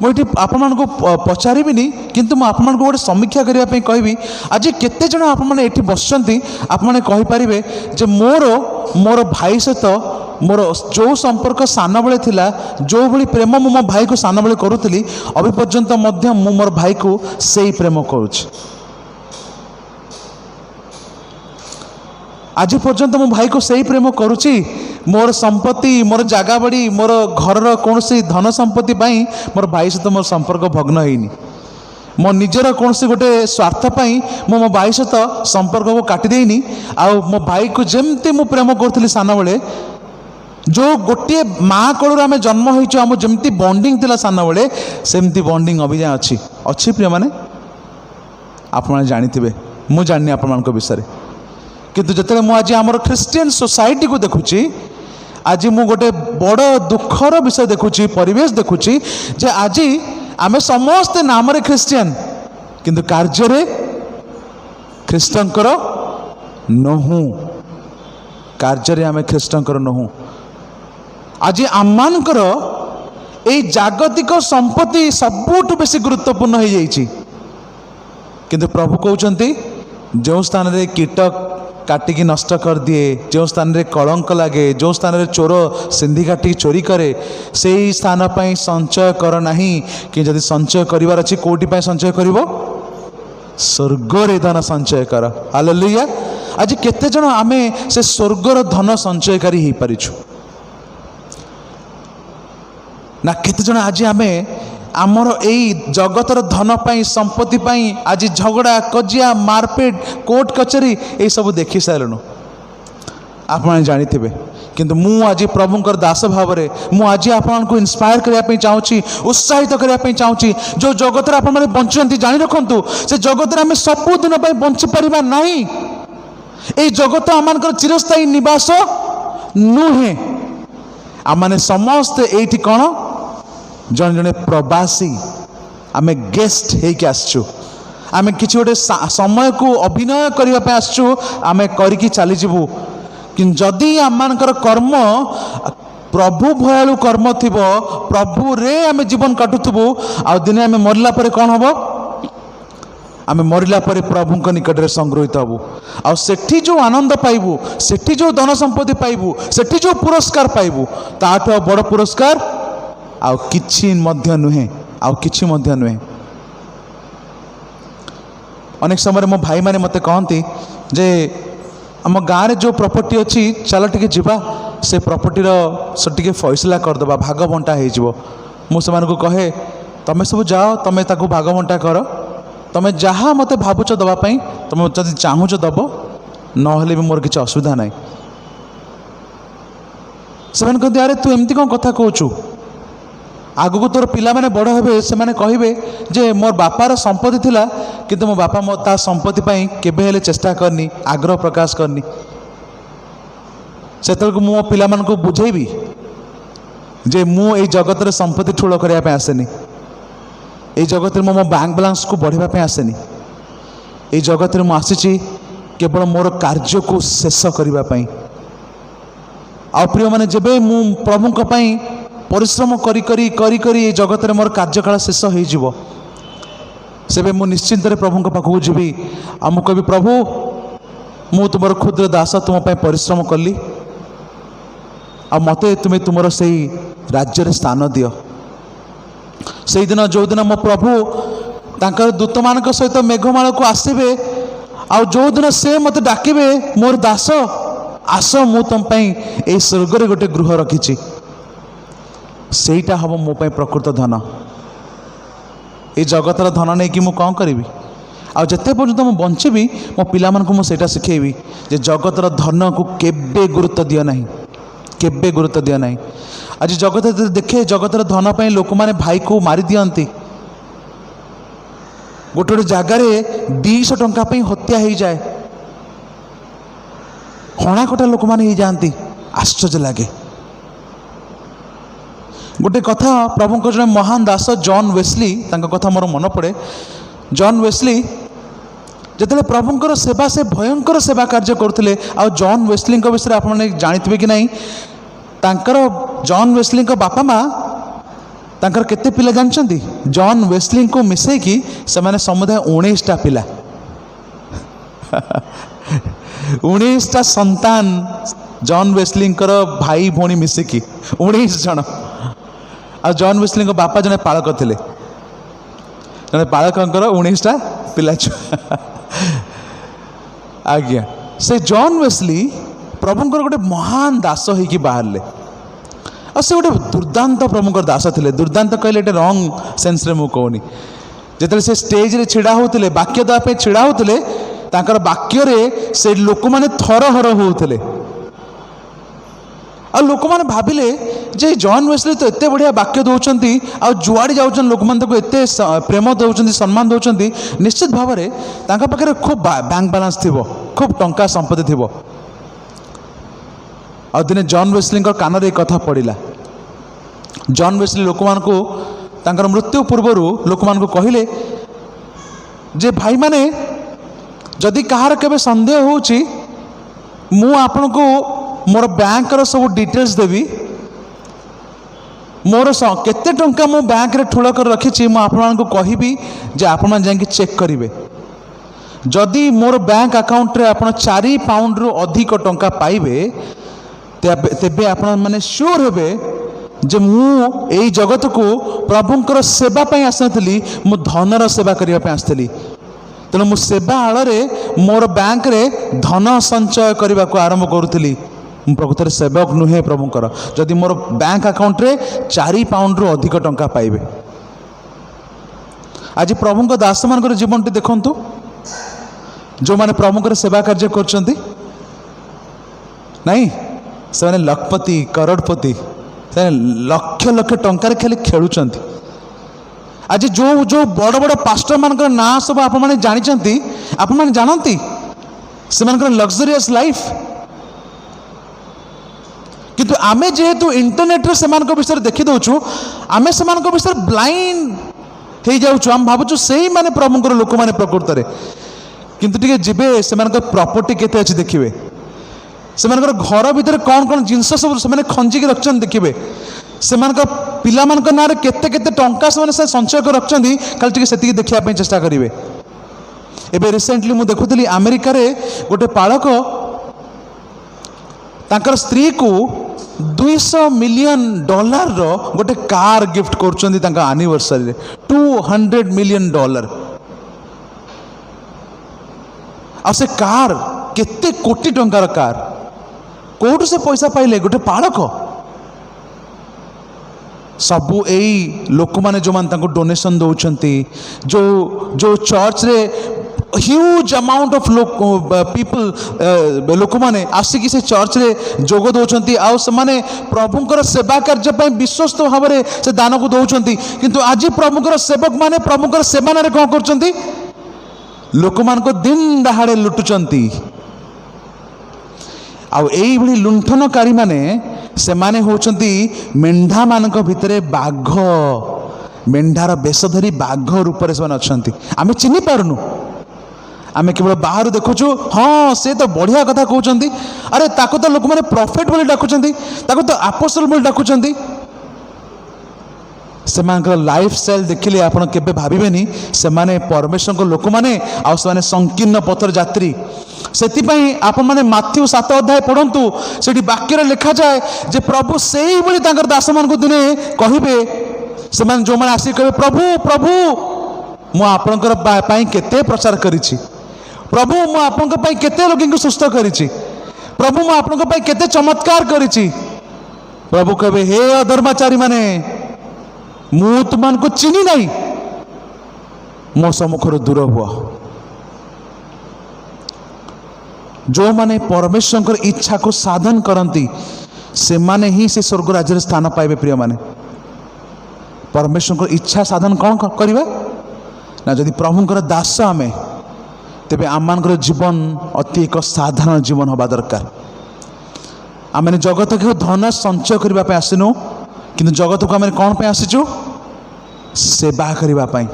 मुझे आपण को पचारिबिनी किंतु मु आपण को गोटे समीक्षा करने कहबी आज केते जन आपण मैंने ये बसचंती आपण मैंने कहींपारे जे मोर भाई सहित मोर जो संपर्क सान बेले थिला, जो भली प्रेम मु मो भाई को सान बेले करूली अभी पर्यंत मध्य मु मोर भाई को सही प्रेम करुछि। आज पर्यंत मो भाई को सही प्रेम करुच्ची। मोर संपत्ति, मोर जगह बाड़ी, मोर घर कौन धन संपत्ति मोर भाई सहित मोर संपर्क भग्न होनी। मो निजर कौन गोटे स्वार्थपाई मो भाई सहित संपर्क को काटिदेनी। आउ मो भाई को जमती मु प्रेम करी सान बेले, जो गोटे माँ कोलू आम जन्म होइछु आम जमती बॉन्डिंग थिला सान बेले सेमती बॉन्डिंग अभी जाए अच्छी प्रिय मैंने आप जानी मु जानी आपण विषय। किंतु जिते मुझे आज आमर ख्रिस्टियन सोसाइटी को देखुची, आज मु गोटे बड़ दुखर विषय देखुची, परिवेश देखुची जे आज आम समस्ते नाम रे ख्रिस्टियन किंतु कार्य रे ख्रीष्टंकर नहु, कार्य रे आम ख्रीष्टंकर नहु। आज आममानकर ए जागतिक संपत्ति सबुठ बेसी गुरुत्वपूर्ण हो जाइछि। किंतु प्रभु कहउचंती जो स्थान रे कीटक काटिकी नष्ट कर दिए, जो स्थान रे कलंक लगे, जो स्थान रे चोर सिंधी काटिकी चोरी करे, से ही स्थान पर संचय कर नहीं कि जदि संचय करिवार अछि कोटि पर संचय करिवो, स्वर्ग रे धन संचय कर। हालेलुया। आज केते जन आमे से स्वर्गर धन संचयकारी हो पारिछु ना? केते जन आज आमे आमर यही जगतर धन पाई संपत्ति पाई आज झगड़ा कजिया मारपीट कोर्ट कचेरी ये सब देखी सारूँ आप जानी। किंतु मु आज प्रभुंकर दास भाव में मु आज आपन को इंस्पायर करने चाहूँगी, उत्साहित करने चाहूँगी। जो जगत आप बंचुंट जानी रखु से जगत आम सबुदिन बंची पारिबा नहीं। ये जगत आम चिरस्थायी निवास नुहे। आम समस्ते ये कौन जन जन प्रवासी आम गेस्ट होके आसचु। आम किसी गोटे समय को अभिनय करने आसचु, आम करिकी चलीजु। कि जदि आमर कर्म प्रभु भयालु कर्म थी, प्रभु रे आम जीवन काटुबू, आ दिने आम मरला परे कौन हम? आम मरला परे प्रभु निकट में संग्रहित हबू। आ सेठी जो आनंद पाइबू, सेठी जो धन संपत्ति पाइबू, सेठी जो पुरस्कार पाइबू, ताठू बड़ पुरस्कार आउ किछि मध्य नुहे, आउ किछि मध्य नुहे। अनेक समय मो भाई माने मते कहती जे आम गाँव में जो प्रॉपर्टी अच्छी चल टे जीवा से प्रॉपर्टी से टे फैसला करदे, भाग बंटा हो। मुझे कहे तुम सब जाओ, तुम ताको भाग बंटा कर, तुम जहाँ मत भावुच दवापाई तुम जब चाहूच दब, ना भी मोर किसी असुविधा ना। से कहते अरे तू एमती कौन कथा कहचु, आगु को तोर पिला माने बड़ हे से माने कहिबे जे मोर बापार संपत्ति थिला किंतु मो बापा मो ता संपत्ति पई केबे हेले चेष्टा करनी, आग्रह प्रकाश करनी। सेतल को मो पिला मान को बुझेबी जे मु ए जगत रे संपत्ति ठुल करिया पे आसेनी, ए जगत रे मो बैंक बैलेंस को बढ़िबा पे आसेनी। ए जगत रे मु आसीची केवल मोर कार्य को शेष करबा पई। आ प्रिय माने जेबे मु प्रभु को पई परिश्रम करी करी करी करी ये जगत रे मोर कार्यकाल शेष हो जीव, सेबे मु निश्चिंत प्रभु पाखक जीवी। आ मु कहबी प्रभु मु तुमर क्षुद्र दास तुम पे परिश्रम कली, आ मते तुम्हें तुमर से राज्य रे स्थान दियो। दिन जो दिन मो प्रभु तांकर दूत मान सहित मेघमाल को आसबे आ जो दिन से मत डाकिबे मोर दास आस मु तुम ए स्वर्ग गोटे गृह रखी सेटा हम मो प्रकृत धन ये जगतर धन नहीं कि कौन करी आ जिते पर्यटन मुझे बंचबी मो पिला मुझे शिखेबी जे जगतर धन को केबे गुरुत्व दियो नहीं केबे गुरुत्व दियो नहीं। आज जगत देखे जगतर धन पर लोक मैंने भाई को मारी दियंती गोटे गोटे जगार 200 टंका हत्या हो जाए हणाकटा लोक मैंने जाती आश्चर्य लगे। गोटे कथा प्रभु जड़े महान दास जॉन वेस्ली कथा मोर मन पड़े। जॉन वेस्ली जिते प्रभुंर सेवा से भयंकर सेवा कार्य करते आ जॉन वेस्ली विषय आप जानते कि नहीं तांकर जॉन वेस्ली बापा माँ तांकर केते पिला जानते जॉन वेस्ली को मिसेकी से माने समुदाय 19टा पिला 19टा संतान जॉन वेस्ली भाई भौणी मिसेकी 19 जन आ जॉन वेस्ली बापा जने पालक थे जने पालकंकर 19टा पिला आज्ञा से जॉन वेस्ली प्रभुंकर गोटे महान दास होइकी बाहरले और से गोटे दुर्दांत प्रभुंकर दास थे दुर्दांत कहले रंग सेन्स रे मु कहूनी जिते से स्टेज रे छिड़ा होते वाक्य देवाई छिड़ा होते तांकर वाक्य रे से लोक माने थरहर होते आ लोक माने भाविले जे जॉन वेस्ली तो एते बढ़िया वाक्य दौरान आ जुआड़ी जाऊँ लोक मैंने एते प्रेम दौरान सम्मान दौरान निश्चित भाव में पाखे खूब बैंक बालांस थी खूब टंका संपत्ति थी आ दिने जॉन वेस्ली कान रे कथा पड़ा जॉन वेस्ली लोक मानक मृत्यु पूर्वर लोक मान कहले जे भाई माने जदि कहार केबे संदेह होची मु आपन को मोर बैंक रो सब डिटेल्स देवी मोर केते टंका मो बैंक रे ठुल कर रखी मु आपन को कहबी जे आपन जाके चेक करिवे जदि मोर बैंक अकाउंट रे आपन 4 पाउंड रु अधिक टंका पाइबे तेबे आपन माने श्योर हेबे जे मु एई जगत को प्रभुंकर सेवा पई आसनथली मु धनर सेवा करिया पई आसथली तेणु मु सेवा आଳରେ मोर बैंक रे धन संचय करने को आरंभ करुली प्रकृत सेवक नुहे प्रभुंकर जदि मोर बैंक अकाउंट रे 4 पाउंड रु अधिक टंका पाइबे। आज प्रभुंक दास मान जीवन टी देखंतु जो माने प्रभुंकर सेवा कार्य करछंती नहीं से लखपति करोड़पति से लक्ष लक्ष टंकार खाली खेलुचंती। आज जो जो बड़ बड़ पास्टर मान ना सब आप जानते आप जानती से लग्जरियस लाइफ किंतु आमे जेहेतु इंटरनेट रे सेमान विषय देखी दौचु आमे सेमान विषय ब्लाइंड हो जाऊँ आम भावुँ से माने प्रभुंकर लोक मैंने प्रकृत में किंतु टिके जीवे से प्रॉपर्टी केते अच्छी देखिए से घर भितर कौन कौन जिनस सब से खंजिक रखते देखिए से पिला ना केते केते टंका से संचय कर रखते खाली टी देखा चेष्टा करेंगे। एबे रिसेंटली मु देखुली अमेरिका रे गोटे पालक तांकर स्त्री को $200 मिलियन रो गोटे कार गिफ्ट कर एनिवर्सरी $200 मिलियन आ से कार केते कोटी टंकार कार कोठु से पैसा पाइले गोटे पालक सबू यही लोक मैंने जो मान डोनेशन दौरान जो जो चर्च रे ह्यूज अमाउंट ऑफ पीपल लोक मैंने आसिक से चर्च रे जोग दौरान आउ से प्रभुंकर सेवा कार्य विश्वस्त भाव में से दान को दौरान किंतु आज प्रभुंकर सेवक माने प्रभुंकर सेवा ना कौन कर लोक मान को दिन दहाड़े लुटुचंती आउ एई भली लुंठनकारी माने से माने होचंती मेंढा मानक भितरे बाघ मेंढार बेश धरी बाघ रूप से अच्छा आम चिन्ह पार्नु आम केवल बाहर देखुचु हाँ से तो बढ़िया कथा कहते अरे ताको तो लोक मैंने प्रॉफिट बोली डाकुचंती ताको तो अपोस्टल बोली डाकुचंती से लाइफ स्टाइल देखिले आपन केबे भाबिबेनी से माने परमेश्वर को लोक माने आ से संकीर्ण पथर यात्री सेतिपई आपण माने माथ्यू 7 अध्याय पढ़ंतु सेठी वाक्य रे लिखा जाए जे प्रभु सेही बळी तांकर दास मान को दिने कहिबे ସେମାନେ ଯେଉଁମାନେ ଆସିକି କହିବେ ପ୍ରଭୁ ପ୍ରଭୁ ମୁଁ ଆପଣଙ୍କର ପାଇଁ କେତେ ପ୍ରଚାର କରିଛି, ପ୍ରଭୁ ମୁଁ ଆପଣଙ୍କ ପାଇଁ କେତେ ରୋଗୀଙ୍କୁ ସୁସ୍ଥ କରିଛି, ପ୍ରଭୁ ମୁଁ ଆପଣଙ୍କ ପାଇଁ କେତେ ଚମତ୍କାର କରିଛି। ପ୍ରଭୁ କହିବେ ହେ ଅଧର୍ମଚାରୀ ମାନେ, ମୁଁ ତୁମମାନଙ୍କୁ ଚିହ୍ନି ନାହିଁ, ମୋ ସମ୍ମୁଖରୁ ଦୂର ହୁଅ। ଯେଉଁମାନେ ପରମେଶ୍ୱରଙ୍କର ଇଚ୍ଛାକୁ ସାଧନ କରନ୍ତି ସେମାନେ ହିଁ ସେ ସ୍ୱର୍ଗ ରାଜ୍ୟରେ ସ୍ଥାନ ପାଇବେ। ପ୍ରିୟମାନେ, ପରମେଶ୍ୱରଙ୍କର ଇଚ୍ଛା ସାଧନ କ'ଣ କରିବା ନା, ଯଦି ପ୍ରଭୁଙ୍କର ଦାସ ଆମେ, ତେବେ ଆମମାନଙ୍କର ଜୀବନ ଅତି ଏକ ସାଧାରଣ ଜୀବନ ହେବା ଦରକାର। ଆମେ ଜଗତକୁ ଧନ ସଞ୍ଚୟ କରିବା ପାଇଁ ଆସିନୁ, କିନ୍ତୁ ଜଗତକୁ ଆମେ କ'ଣ ପାଇଁ ଆସିଛୁ? ସେବା କରିବା ପାଇଁ।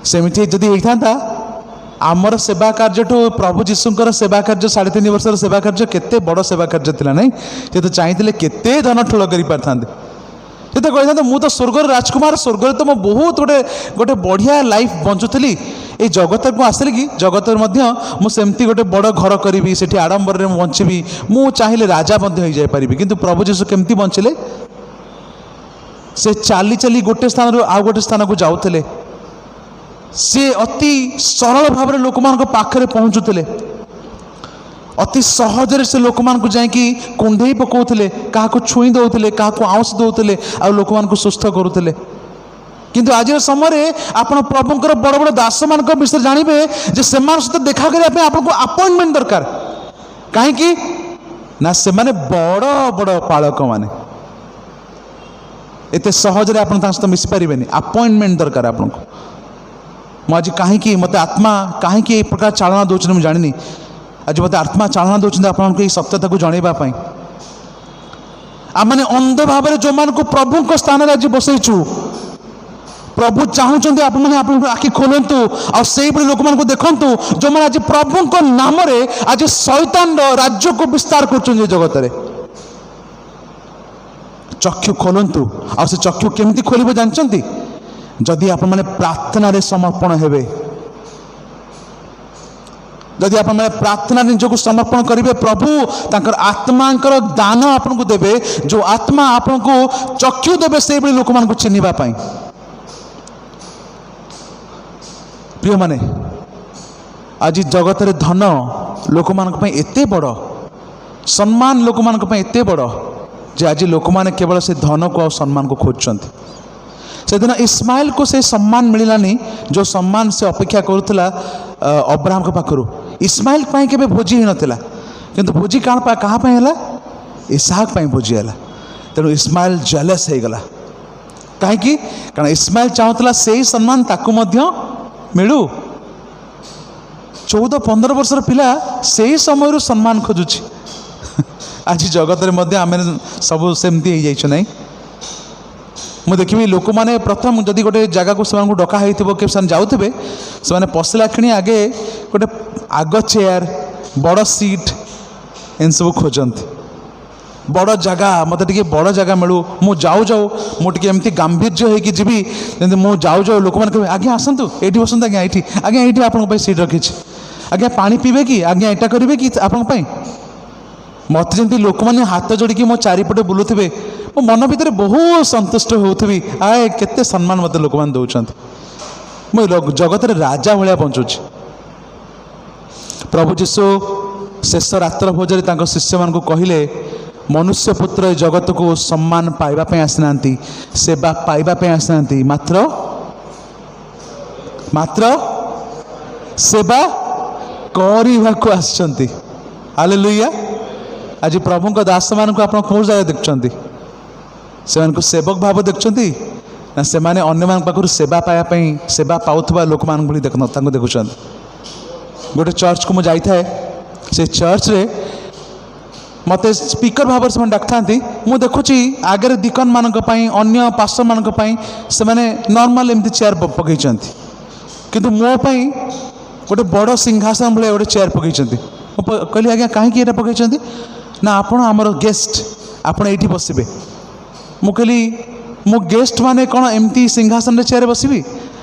ସେମିତି ଯଦି ହେଇଥାନ୍ତା, ଆମର ସେବା କାର୍ଯ୍ୟଠୁ ପ୍ରଭୁ ଯୀଶୁଙ୍କର ସେବା କାର୍ଯ୍ୟ 3.5 ବର୍ଷର ସେବା କାର୍ଯ୍ୟ କେତେ ବଡ଼ ସେବା କାର୍ଯ୍ୟ ଥିଲା ନାହିଁ? ସେ ତ ଚାହିଁଥିଲେ କେତେ ଧନ ଠୁଳ କରିପାରିଥାନ୍ତେ। ସେ ତ କହିଥାନ୍ତେ ମୁଁ ତ ସ୍ୱର୍ଗର ରାଜକୁମାର, ସ୍ୱର୍ଗରେ ତ ମୁଁ ବହୁତ ଗୋଟେ ବଢ଼ିଆ ଲାଇଫ୍ ବଞ୍ଚୁଥିଲି, এই ଜଗତକୁ ଆସିଲି କି ଜଗତରେ ମଧ୍ୟ ମୁଁ ସେମିତି ଗୋଟେ ବଡ଼ ଘର କରିବି, ସେଠି ଆଡ଼ମ୍ବରରେ ମୁଁ ବଞ୍ଚିବି, ମୁଁ ଚାହିଁଲେ ରାଜା ମଧ୍ୟ ହେଇଯାଇପାରିବି। କିନ୍ତୁ ପ୍ରଭୁ ଯୀଶୁ କେମିତି ବଞ୍ଚିଲେ? ସେ ଚାଲି ଚାଲି ଗୋଟେ ସ୍ଥାନରୁ ଆଉ ଗୋଟେ ସ୍ଥାନକୁ ଯାଉଥିଲେ। ସେ ଅତି ସରଳ ଭାବରେ ଲୋକମାନଙ୍କ ପାଖରେ ପହଞ୍ଚୁଥିଲେ, ଅତି ସହଜରେ ସେ ଲୋକମାନଙ୍କୁ ଯାଇକି କୁଣ୍ଢେଇ ପକାଉଥିଲେ, କାହାକୁ ଛୁଇଁ ଦେଉଥିଲେ, କାହାକୁ ଆଉଁସି ଦେଉଥିଲେ, ଆଉ ଲୋକମାନଙ୍କୁ ସୁସ୍ଥ କରୁଥିଲେ। କିନ୍ତୁ ଆଜିର ସମୟରେ ଆପଣ ପ୍ରଭୁଙ୍କର ବଡ଼ ବଡ଼ ଦାସମାନଙ୍କ ବିଷୟରେ ଜାଣିବେ ଯେ ସେମାନଙ୍କ ସହିତ ଦେଖା କରିବା ପାଇଁ ଆପଣଙ୍କୁ ଆପଏଣ୍ଟମେଣ୍ଟ ଦରକାର। କାହିଁକି ନା ସେମାନେ ବଡ଼ ବଡ଼ ପାଳକମାନେ, ଏତେ ସହଜରେ ଆପଣ ତାଙ୍କ ସହିତ ମିଶିପାରିବେନି, ଆପଏଣ୍ଟମେଣ୍ଟ ଦରକାର ଆପଣଙ୍କୁ। ମୁଁ ଆଜି କାହିଁକି ମୋତେ ଆତ୍ମା କାହିଁକି ଏହି ପ୍ରକାର ଚାଳନା ଦେଉଛନ୍ତି ମୁଁ ଜାଣିନି। ଆଜି ମୋତେ ଆତ୍ମା ଚାଳନା ଦେଉଛନ୍ତି ଆପଣଙ୍କୁ ଏହି ସତ୍ୟତାକୁ ଜଣାଇବା ପାଇଁ। ଆମମାନେ ଅନ୍ଧ ଭାବରେ ଯେଉଁମାନଙ୍କୁ ପ୍ରଭୁଙ୍କ ସ୍ଥାନରେ ଆଜି ବସେଇଛୁ, ପ୍ରଭୁ ଚାହୁଁଛନ୍ତି ଆପଣମାନେ ଆପଣଙ୍କ ଆଖି ଖୋଲନ୍ତୁ ଆଉ ସେଇଭଳି ଲୋକମାନଙ୍କୁ ଦେଖନ୍ତୁ ଯେଉଁମାନେ ଆଜି ପ୍ରଭୁଙ୍କ ନାମରେ ଆଜି ଶୈତାନର ରାଜ୍ୟକୁ ବିସ୍ତାର କରୁଛନ୍ତି ଏ ଜଗତରେ। ଚକ୍ଷୁ ଖୋଲନ୍ତୁ। ଆଉ ସେ ଚକ୍ଷୁ କେମିତି ଖୋଲିବେ ଜାଣିଛନ୍ତି? ଯଦି ଆପଣମାନେ ପ୍ରାର୍ଥନାରେ ସମର୍ପଣ ହେବେ, ଯଦି ଆପଣମାନେ ପ୍ରାର୍ଥନା ନିଜକୁ ସମର୍ପଣ କରିବେ, ପ୍ରଭୁ ତାଙ୍କର ଆତ୍ମାଙ୍କର ଦାନ ଆପଣଙ୍କୁ ଦେବେ, ଯେଉଁ ଆତ୍ମା ଆପଣଙ୍କୁ ଚକ୍ଷୁ ଦେବେ ସେଇଭଳି ଲୋକମାନଙ୍କୁ ଚିହ୍ନିବା ପାଇଁ। ପ୍ରିୟମାନେ, ଆଜି ଜଗତରେ ଧନ ଲୋକମାନଙ୍କ ପାଇଁ ଏତେ ବଡ଼, ସମ୍ମାନ ଲୋକମାନଙ୍କ ପାଇଁ ଏତେ ବଡ଼ ଯେ ଆଜି ଲୋକମାନେ କେବଳ ସେ ଧନକୁ ଆଉ ସମ୍ମାନକୁ ଖୋଜୁଛନ୍ତି। ସେଦିନ ଇସ୍ମାଇଲକୁ ସେ ସମ୍ମାନ ମିଳିଲାନି ଯେଉଁ ସମ୍ମାନ ସେ ଅପେକ୍ଷା କରୁଥିଲା ଅବ୍ରାହମଙ୍କ ପାଖରୁ। ଇସ୍ମାଇଲ ପାଇଁ କେବେ ଭୋଜି ହେଇନଥିଲା, କିନ୍ତୁ ଭୋଜି କାହା ପାଇଁ ହେଲା? ଇସାହାକ ପାଇଁ ଭୋଜି ହେଲା। ତେଣୁ ଇସ୍ମାଇଲ ଜେଲସ୍ ହେଇଗଲା। କାହିଁକି? କାରଣ ଇସ୍ମାଇଲ ଚାହୁଁଥିଲା ସେଇ ସମ୍ମାନ ତାକୁ ମଧ୍ୟ ମିଳୁ। 14-15 ବର୍ଷର ପିଲା ସେଇ ସମୟରୁ ସମ୍ମାନ ଖୋଜୁଛି। ଆଜି ଜଗତରେ ମଧ୍ୟ ଆମେ ସବୁ ସେମିତି ହେଇଯାଇଛୁ ନାହିଁ? ମୁଁ ଦେଖିବି ଲୋକମାନେ ପ୍ରଥମ ଯଦି ଗୋଟେ ଜାଗାକୁ ସେମାନଙ୍କୁ ଡକା ହେଇଥିବ କି ସେମାନେ ଯାଉଥିବେ, ସେମାନେ ପଶିଲା କ୍ଷଣି ଆଗେ ଗୋଟେ ଆଗ ଚେୟାର, ବଡ଼ ସିଟ୍ ଏମିତି ସବୁ ଖୋଜନ୍ତି। ବଡ଼ ଜାଗା, ମୋତେ ଟିକେ ବଡ଼ ଜାଗା ମିଳୁ, ମୁଁ ଯାଉ ଯାଉ ମୁଁ ଟିକେ ଏମିତି ଗାମ୍ଭୀର୍ଯ୍ୟ ହେଇକି ଯିବି ଯେମିତି ମୁଁ ଯାଉ ଯାଉ ଲୋକମାନେ କହିବେ ଆଜ୍ଞା ଆସନ୍ତୁ, ଏଇଠି ବସନ୍ତୁ, ଆଜ୍ଞା ଏଇଠି, ଆଜ୍ଞା ଏଇଠି ଆପଣଙ୍କ ପାଇଁ ସିଟ୍ ରଖିଛି, ଆଜ୍ଞା ପାଣି ପିଇବେ କି, ଆଜ୍ଞା ଏଇଟା କରିବେ କି ଆପଣଙ୍କ ପାଇଁ। ମୋତେ ଯେମିତି ଲୋକମାନେ ହାତ ଯୋଡ଼ିକି ମୋ ଚାରିପଟେ ବୁଲୁଥିବେ, ମୋ ମନ ଭିତରେ ବହୁତ ସନ୍ତୁଷ୍ଟ ହେଉଥିବି, ଆଏ କେତେ ସମ୍ମାନ ମୋତେ ଲୋକମାନେ ଦେଉଛନ୍ତି, ମୁଁ ଜଗତରେ ରାଜା ଭଳିଆ ବଞ୍ଚୁଛି। ପ୍ରଭୁ ଯୀଶୁ ଶେଷ ରାତ୍ର ଭୋଜରେ ତାଙ୍କ ଶିଷ୍ୟମାନଙ୍କୁ କହିଲେ, ମନୁଷ୍ୟ ପୁତ୍ର ଏ ଜଗତକୁ ସମ୍ମାନ ପାଇବା ପାଇଁ ଆସିନାହାନ୍ତି, ସେବା ପାଇବା ପାଇଁ ଆସିନାହାନ୍ତି, ମାତ୍ର ସେବା କରିବାକୁ ଆସିଛନ୍ତି। ହାଲେଲୁୟା। ଆଜି ପ୍ରଭୁଙ୍କ ଦାସମାନଙ୍କୁ ଆପଣ କେଉଁ ଜାଗାରେ ଦେଖୁଛନ୍ତି? ସେମାନଙ୍କୁ ସେବକ ଭାବ ଦେଖୁଛନ୍ତି ନା ସେମାନେ ଅନ୍ୟମାନଙ୍କ ପାଖରୁ ସେବା ପାଇବା ପାଇଁ, ସେବା ପାଉଥିବା ଲୋକମାନଙ୍କ ଭଳି ତାଙ୍କୁ ଦେଖୁଛନ୍ତି? ଗୋଟେ ଚର୍ଚ୍ଚକୁ ମୁଁ ଯାଇଥାଏ, ସେ ଚର୍ଚ୍ଚରେ ମୋତେ ସ୍ପିକର ଭାବରେ ସେମାନେ ଡାକିଥାନ୍ତି। ମୁଁ ଦେଖୁଛି ଆଗରେ ଦିକନମାନଙ୍କ ପାଇଁ, ଅନ୍ୟ ପାଷ୍ଟରମାନଙ୍କ ପାଇଁ ସେମାନେ ନର୍ମାଲ ଏମିତି ଚେୟାର ପକାଇଛନ୍ତି, କିନ୍ତୁ ମୋ ପାଇଁ ଗୋଟେ ବଡ଼ ସିଂହାସନ ଭଳିଆ ଗୋଟେ ଚେୟାର ପକାଇଛନ୍ତି। ମୁଁ କହିଲି ଆଜ୍ଞା କାହିଁକି ଏଇଟା ପକାଇଛନ୍ତି? ନା ଆପଣ ଆମର ଗେଷ୍ଟ, ଆପଣ ଏଇଠି ବସିବେ। ମୁଁ କହିଲି ମୁଁ ଗେଷ୍ଟ ମାନେ କ'ଣ ଏମିତି ସିଂହାସନରେ ଚେୟାରରେ ବସିବି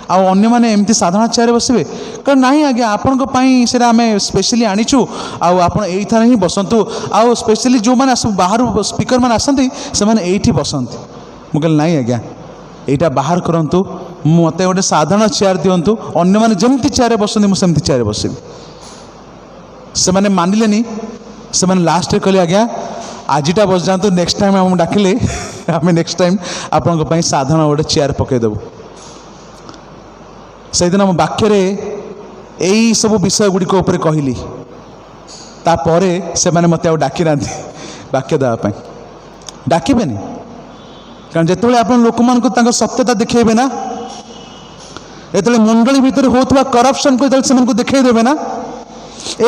ଆଉ ଅନ୍ୟମାନେ ଏମିତି ସାଧାରଣ ଚେୟାରରେ ବସିବେ? କାରଣ ନାହିଁ ଆଜ୍ଞା, ଆପଣଙ୍କ ପାଇଁ ସେଇଟା ଆମେ ସ୍ପେଶାଲି ଆଣିଛୁ, ଆଉ ଆପଣ ଏଇଠାରେ ହିଁ ବସନ୍ତୁ, ଆଉ ସ୍ପେଶାଲି ଯେଉଁମାନେ ବାହାରୁ ସ୍ପିକର ମାନେ ଆସନ୍ତି ସେମାନେ ଏଇଠି ବସନ୍ତି। ମୁଁ କହିଲି ନାହିଁ ଆଜ୍ଞା, এইটা বাହାର করন্তু মতে গোটে সাধারণ চেয়ার দিଅନ୍ତୁ ଅନ୍ୟମାନେ ଯେମିତି ଚେୟାରରେ ବସନ୍ତି ମୁଁ ସେମିତି ଚେୟାରରେ ବସିବି। ସେମାନେ ମାନିଲେନି। ସେମାନେ ଲାଷ୍ଟରେ କହିଲେ ଆଜ୍ଞା ଆଜିଟା ବସିଯାଆନ୍ତୁ, ନେକ୍ସଟ ଟାଇମ୍ ଆମକୁ ଡାକିଲେ ଆମେ ନେକ୍ସଟ ଟାଇମ୍ ଆପଣଙ୍କ ପାଇଁ ସାଧାରଣ ଗୋଟେ ଚେୟାର ପକାଇଦେବୁ। ସେଇଦିନ ମୋ ବାକ୍ୟରେ ଏଇ ସବୁ ବିଷୟ ଗୁଡ଼ିକ ଉପରେ କହିଲି। ତାପରେ ସେମାନେ ମୋତେ ଆଉ ଡାକି ନାହାନ୍ତି ବାକ୍ୟ ଦେବା ପାଇଁ। ଡାକିବେନି, କାରଣ ଯେତେବେଳେ ଆପଣ ଲୋକମାନଙ୍କୁ ତାଙ୍କ ସତ୍ୟତା ଦେଖେଇବେ ନା, ଯେତେବେଳେ ମଣ୍ଡଳୀ ଭିତରେ ହେଉଥିବା କରପସନକୁ ଯେତେବେଳେ ସେମାନଙ୍କୁ ଦେଖେଇ ଦେବେ ନା,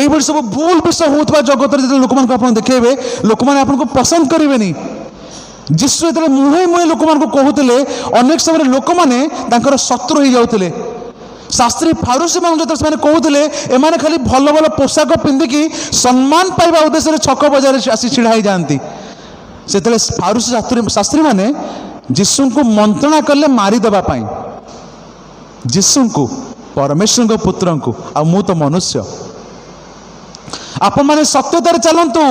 এইভাবে সব ভুল বিষয় হোৱা জগতরে যেতে লোকମାନଙ୍କୁ ଆପଣ ଦେଖେଇବେ, ଲୋକମାନେ ଆପଣଙ୍କୁ ପସନ୍ଦ କରିବେନି। ଯୀଶୁ ଯେତେବେଳେ ମୁହେଁ ମୁହେଁ ଲୋକମାନଙ୍କୁ କହୁଥିଲେ, ଅନେକ ସମୟରେ ଲୋକମାନେ ତାଙ୍କର ଶତ୍ରୁ ହେଇଯାଉଥିଲେ। ଶାସ୍ତ୍ରୀ ଫାରୁସୀମାନଙ୍କୁ ଯେତେବେଳେ ସେମାନେ କହୁଥିଲେ ଏମାନେ ଖାଲି ଭଲ ଭଲ ପୋଷାକ ପିନ୍ଧିକି ସମ୍ମାନ ପାଇବା ଉଦ୍ଦେଶ୍ୟରେ ଛକ ବଜାରରେ ଆସି ଛିଡ଼ା ହେଇଯାଆନ୍ତି, ସେତେବେଳେ ଫାରୁସୀ ଶାସ୍ତ୍ରୀମାନେ ଯୀଶୁଙ୍କୁ ମନ୍ତ୍ରଣା କଲେ ମାରିଦେବା ପାଇଁ। ଯୀଶୁଙ୍କୁ, ପରମେଶ୍ୱରଙ୍କ ପୁତ୍ରଙ୍କୁ, ଆଉ ମୁଁ ତ ମନୁଷ୍ୟ। ଆପଣମାନେ ସତ୍ୟତାରେ ଚାଲନ୍ତୁ,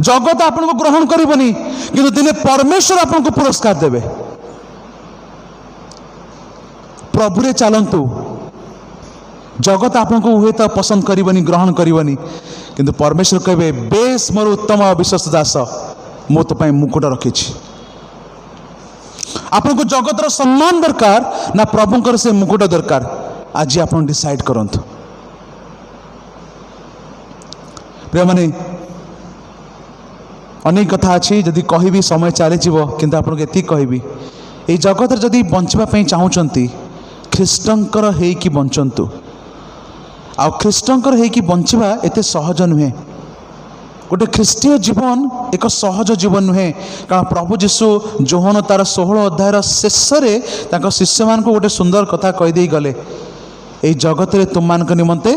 ଜଗତ ଆପଣଙ୍କୁ ଗ୍ରହଣ କରିବନି, କିନ୍ତୁ ଦିନେ ପରମେଶ୍ୱର ଆପଣଙ୍କୁ ପୁରସ୍କାର ଦେବେ। ପ୍ରଭୁରେ ଚାଲନ୍ତୁ, ଜଗତ ଆପଣଙ୍କୁ ହୁଏତ ପସନ୍ଦ କରିବନି, ଗ୍ରହଣ କରିବନି, କିନ୍ତୁ ପରମେଶ୍ୱର କହିବେ ବେଶ ମୋର ଉତ୍ତମ ଅବିଶ୍ୱାସ ଦାସ, ମୁଁ ତୋ ପାଇଁ ମୁକୁଟ ରଖିଛି। ଆପଣଙ୍କୁ ଜଗତର ସମ୍ମାନ ଦରକାର ନା ପ୍ରଭୁଙ୍କର ସେ ମୁକୁଟ ଦରକାର? ଆଜି ଆପଣ ଡିସାଇଡ୍ କରନ୍ତୁ। ପ୍ରିୟମାନେ, ଅନେକ କଥା ଅଛି, ଯଦି କହିବି ସମୟ ଚାଲିଯିବ, କିନ୍ତୁ ଆପଣଙ୍କୁ ଏତିକି କହିବି, ଏଇ ଜଗତରେ ଯଦି ବଞ୍ଚିବା ପାଇଁ ଚାହୁଁଛନ୍ତି, ଖ୍ରୀଷ୍ଟଙ୍କର ହେଇକି ବଞ୍ଚନ୍ତୁ। ଆଉ ଖ୍ରୀଷ୍ଟଙ୍କର ହେଇକି ବଞ୍ଚିବା ଏତେ ସହଜ ନୁହେଁ। ଗୋଟେ ଖ୍ରୀଷ୍ଟୀୟ ଜୀବନ ଏକ ସହଜ ଜୀବନ ନୁହେଁ, କାରଣ ପ୍ରଭୁ ଯୀଶୁ ଯୋହନ ତାର 16 ଅଧ୍ୟାୟର ଶେଷରେ ତାଙ୍କ ଶିଷ୍ୟମାନଙ୍କୁ ଗୋଟେ ସୁନ୍ଦର କଥା କହିଦେଇ ଗଲେ, ଏଇ ଜଗତରେ ତୁମମାନଙ୍କ ନିମନ୍ତେ,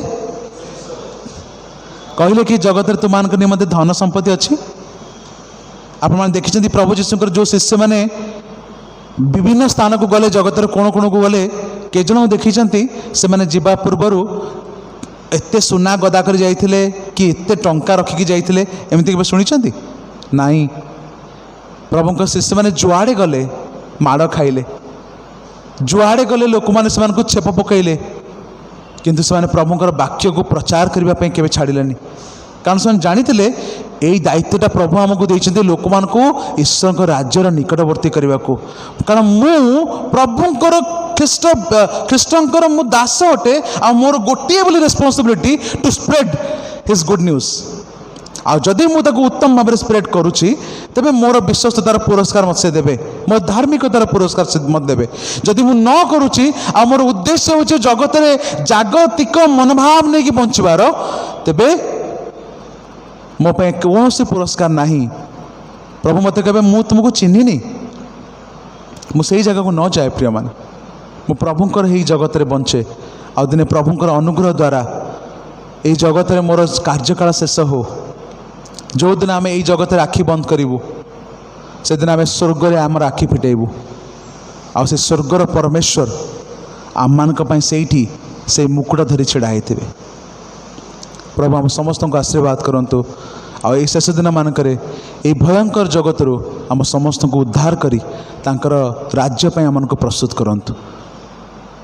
କହିଲେ କି ଜଗତରେ ତୁମମାନଙ୍କ ନିମନ୍ତେ ଧନ ସମ୍ପତ୍ତି ଅଛି। ଆପଣମାନେ ଦେଖିଛନ୍ତି ପ୍ରଭୁ ଯୀଶୁଙ୍କର ଯେଉଁ ଶିଷ୍ୟମାନେ ବିଭିନ୍ନ ସ୍ଥାନକୁ ଗଲେ, ଜଗତର କୋଣ କୋଣକୁ ଗଲେ, କେଜଣଙ୍କୁ ଦେଖିଛନ୍ତି ସେମାନେ ଯିବା ପୂର୍ବରୁ ଏତେ ସୁନା ଗଦା କରି ଯାଇଥିଲେ କି ଏତେ ଟଙ୍କା ରଖିକି ଯାଇଥିଲେ, ଏମିତି କେବେ ଶୁଣିଛନ୍ତି? ନାହିଁ। ପ୍ରଭୁଙ୍କ ଶିଷ୍ୟମାନେ ଯୁଆଡ଼େ ଗଲେ ମାଡ଼ ଖାଇଲେ, ଯୁଆଡ଼େ ଗଲେ ଲୋକମାନେ ସେମାନଙ୍କୁ ଛେପ ପକାଇଲେ, କିନ୍ତୁ ସେମାନେ ପ୍ରଭୁଙ୍କର ବାକ୍ୟକୁ ପ୍ରଚାର କରିବା ପାଇଁ କେବେ ଛାଡ଼ିଲେନି। କାରଣ ସେମାନେ ଜାଣିଥିଲେ ଏଇ ଦାୟିତ୍ୱଟା ପ୍ରଭୁ ଆମକୁ ଦେଇଛନ୍ତି ଲୋକମାନଙ୍କୁ ଈଶ୍ୱରଙ୍କ ରାଜ୍ୟର ନିକଟବର୍ତ୍ତୀ କରିବାକୁ। କାରଣ ମୁଁ ପ୍ରଭୁଙ୍କର ଖ୍ରୀଷ୍ଟଙ୍କର ମୁଁ ଦାସ ଅଟେ, ଆଉ ମୋର ଗୋଟିଏ ବୋଲି responsibility to spread his good news. ଆଉ ଯଦି ମୁଁ ତାକୁ ଉତ୍ତମ ଭାବରେ ସ୍ପ୍ରେଡ୍ କରୁଛି, ତେବେ ମୋର ବିଶ୍ୱସ୍ତତାର ପୁରସ୍କାର ମୋତେ ସେ ଦେବେ, ମୋ ଧାର୍ମିକତାର ପୁରସ୍କାର ସେ ମୋତେ ଦେବେ। ଯଦି ମୁଁ ନ କରୁଛି, ଆଉ ମୋର ଉଦ୍ଦେଶ୍ୟ ହେଉଛି ଜଗତରେ ଜାଗତିକ ମନୋଭାବ ନେଇକି ବଞ୍ଚିବାର, ତେବେ ମୋ ପାଇଁ କୌଣସି ପୁରସ୍କାର ନାହିଁ। ପ୍ରଭୁ ମୋତେ କହିବେ ମୁଁ ତୁମକୁ ଚିହ୍ନିନି, ମୁଁ ସେଇ ଜାଗାକୁ ନ ଯାଏ। ପ୍ରିୟମାନେ, ମୁଁ ପ୍ରଭୁଙ୍କର ଏହି ଜଗତରେ ବଞ୍ଚେ, ଆଉ ଦିନେ ପ୍ରଭୁଙ୍କର ଅନୁଗ୍ରହ ଦ୍ୱାରା ଏହି ଜଗତରେ ମୋର କାର୍ଯ୍ୟକାଳ ଶେଷ ହେଉ। ଯେଉଁଦିନ ଆମେ ଏଇ ଜଗତରେ ଆଖି ବନ୍ଦ କରିବୁ, ସେଦିନ ଆମେ ସ୍ୱର୍ଗରେ ଆମର ଆଖି ଫିଟେଇବୁ, ଆଉ ସେ ସ୍ୱର୍ଗର ପରମେଶ୍ୱର ଆମମାନଙ୍କ ପାଇଁ ସେଇଠି ସେଇ ମୁକୁଟ ଧରି ଛିଡ଼ା ହେଇଥିବେ। ପ୍ରଭୁ ଆମ ସମସ୍ତଙ୍କୁ ଆଶୀର୍ବାଦ କରନ୍ତୁ, ଆଉ ଏଇ ଶେଷ ଦିନମାନଙ୍କରେ ଏଇ ଭୟଙ୍କର ଜଗତରୁ ଆମ ସମସ୍ତଙ୍କୁ ଉଦ୍ଧାର କରି ତାଙ୍କର ରାଜ୍ୟ ପାଇଁ ଆମମାନଙ୍କୁ ପ୍ରସ୍ତୁତ କରନ୍ତୁ।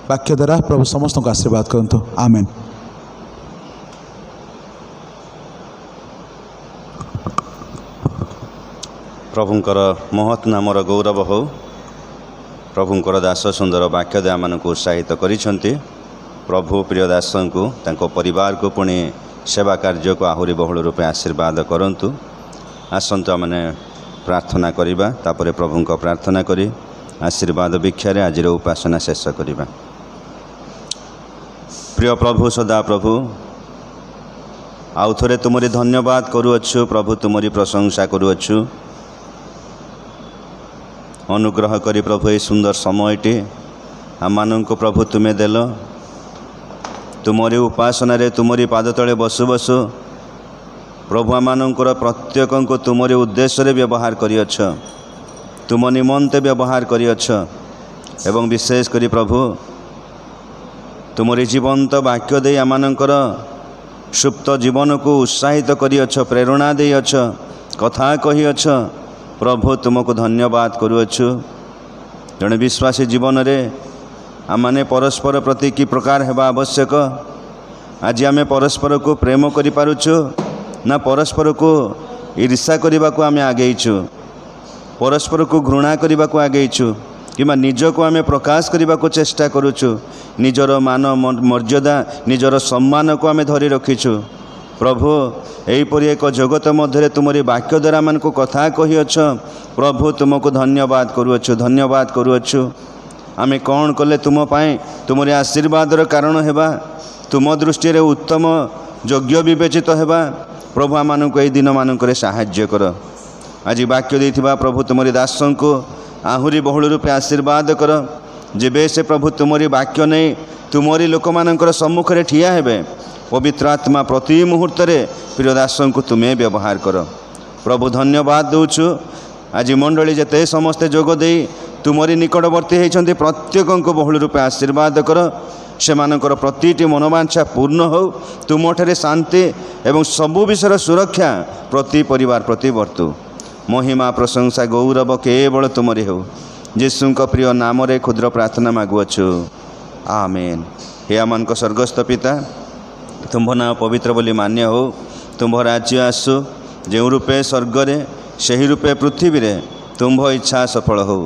ବାକ୍ୟ ଦ୍ୱାରା ପ୍ରଭୁ ସମସ୍ତଙ୍କୁ ଆଶୀର୍ବାଦ କରନ୍ତୁ। ଆମେନ୍।
ପ୍ରଭୁଙ୍କର ମହତ୍ ନାମର ଗୌରବ ହେଉ। ପ୍ରଭୁଙ୍କର ଦାସ ସୁନ୍ଦର ବାକ୍ୟ ଦେଇ ଆମମାନଙ୍କୁ ଉତ୍ସାହିତ କରିଛନ୍ତି। ପ୍ରଭୁ ପ୍ରିୟ ଦାସଙ୍କୁ, ତାଙ୍କ ପରିବାରକୁ ପୁଣି ସେବା କାର୍ଯ୍ୟକୁ ଆହୁରି ବହୁଳ ରୂପେ ଆଶୀର୍ବାଦ କରନ୍ତୁ। ଆସନ୍ତୁ ଆମମାନେ ପ୍ରାର୍ଥନା କରିବା, ତାପରେ ପ୍ରଭୁଙ୍କ ପ୍ରାର୍ଥନା କରି ଆଶୀର୍ବାଦ ଭିକ୍ଷାରେ ଆଜିର ଉପାସନା ଶେଷ କରିବା। ପ୍ରିୟ ପ୍ରଭୁ, ସଦା ପ୍ରଭୁ, ଆଉ ଥରେ ତୁମରି ଧନ୍ୟବାଦ କରୁଅଛୁ ପ୍ରଭୁ, ତୁମରି ପ୍ରଶଂସା କରୁଅଛୁ। ଅନୁଗ୍ରହ କରି ପ୍ରଭୁ ଏହି ସୁନ୍ଦର ସମୟଟି ଆମମାନଙ୍କୁ ପ୍ରଭୁ ତୁମେ ଦେଲ। ତୁମରି ଉପାସନାରେ ତୁମରି ପାଦ ତଳେ ବସୁ ବସୁ ପ୍ରଭୁ ଆମମାନଙ୍କର ପ୍ରତ୍ୟେକଙ୍କୁ ତୁମରି ଉଦ୍ଦେଶ୍ୟରେ ବ୍ୟବହାର କରିଅଛ, ତୁମ ନିମନ୍ତେ ବ୍ୟବହାର କରିଅଛ। ଏବଂ ବିଶେଷ କରି ପ୍ରଭୁ ତୁମରି ଜୀବନ୍ତ ବାକ୍ୟ ଦେଇ ଆମମାନଙ୍କର ସୁପ୍ତ ଜୀବନକୁ ଉତ୍ସାହିତ କରିଅଛ, ପ୍ରେରଣା ଦେଇଅଛ, କଥା କହିଅଛ। ପ୍ରଭୁ ତୁମକୁ ଧନ୍ୟବାଦ କରୁଅଛୁ। ଜଣେ ବିଶ୍ୱାସୀ ଜୀବନରେ ଆମମାନେ ପରସ୍ପର ପ୍ରତି କି ପ୍ରକାର ହେବା ଆବଶ୍ୟକ? ଆଜି ଆମେ ପରସ୍ପରକୁ ପ୍ରେମ କରିପାରୁଛୁ ନା ପରସ୍ପରକୁ ଈର୍ଷା କରିବାକୁ ଆମେ ଆଗେଇଛୁ? ପରସ୍ପରକୁ ଘୃଣା କରିବାକୁ ଆଗେଇଛୁ କିମ୍ବା ନିଜକୁ ଆମେ ପ୍ରକାଶ କରିବାକୁ ଚେଷ୍ଟା କରୁଛୁ? ନିଜର ମାନ ମର୍ଯ୍ୟାଦା ନିଜର ସମ୍ମାନକୁ ଆମେ ଧରି ରଖିଛୁ? ପ୍ରଭୁ, ଏହିପରି ଏକ ଜଗତ ମଧ୍ୟରେ ତୁମରି ବାକ୍ୟ ଦ୍ୱାରା ଆମମାନଙ୍କୁ କଥା କହିଅଛ। ପ୍ରଭୁ, ତୁମକୁ ଧନ୍ୟବାଦ କରୁଅଛୁ। ଆମେ କ'ଣ କଲେ ତୁମ ପାଇଁ ତୁମରି ଆଶୀର୍ବାଦର କାରଣ ହେବା, ତୁମ ଦୃଷ୍ଟିରେ ଉତ୍ତମ ଯୋଗ୍ୟ ବିବେଚିତ ହେବା? ପ୍ରଭୁ, ଆମମାନଙ୍କୁ ଏହି ଦିନମାନଙ୍କରେ ସାହାଯ୍ୟ କର। ଆଜି ବାକ୍ୟ ଦେଇଥିବା ପ୍ରଭୁ ତୁମରି ଦାସଙ୍କୁ ଆହୁରି ବହୁଳ ରୂପେ ଆଶୀର୍ବାଦ କର। ଯେବେ ସେ ପ୍ରଭୁ ତୁମରି ବାକ୍ୟ ନେଇ ତୁମରି ଲୋକମାନଙ୍କର ସମ୍ମୁଖରେ ଠିଆ ହେବେ, ପବିତ୍ର ଆତ୍ମା ପ୍ରତି ମୁହୂର୍ତ୍ତରେ ପ୍ରିୟ ଦାସଙ୍କୁ ତୁମେ ବ୍ୟବହାର କର। ପ୍ରଭୁ, ଧନ୍ୟବାଦ ଦେଉଛୁ। ଆଜି ମଣ୍ଡଳୀ ଯେତେ ସମସ୍ତେ ଯୋଗ ଦେଇ ତୁମରି ନିକଟବର୍ତ୍ତୀ ହୋଇଛନ୍ତି, ପ୍ରତ୍ୟେକଙ୍କୁ ବହୁଳ ରୂପେ ଆଶୀର୍ବାଦ କର। ସେମାନଙ୍କର ପ୍ରତିଟି ମନୋବାଞ୍ଛା ପୂର୍ଣ୍ଣ ହେଉ। ତୁମଠାରେ ଶାନ୍ତି ଏବଂ ସବୁ ବିଷୟର ସୁରକ୍ଷା ପ୍ରତି ପରିବାର ପ୍ରତି ବର୍ତ୍ତୁ। ମହିମା ପ୍ରଶଂସା ଗୌରବ କେବଳ ତୁମରି ହେଉ। ଯୀଶୁଙ୍କ ପ୍ରିୟ ନାମରେ କ୍ଷୁଦ୍ର ପ୍ରାର୍ଥନା ମାଗୁଅଛୁ, ଆମେନ୍। ହେ ଆମମାନଙ୍କ ସ୍ୱର୍ଗସ୍ଥ ପିତା, ତୁମ୍ଭ ନାମ ପବିତ୍ର ବୋଲି ମାନ୍ୟ ହେଉ। ତୁମ୍ଭ ରାଜ୍ୟ ଆସୁ, ଯେଉଁ ରୂପେ ସ୍ୱର୍ଗରେ ସେହି ରୂପେ ପୃଥିବୀରେ ତୁମ୍ଭ ଇଚ୍ଛା ସଫଳ ହେଉ।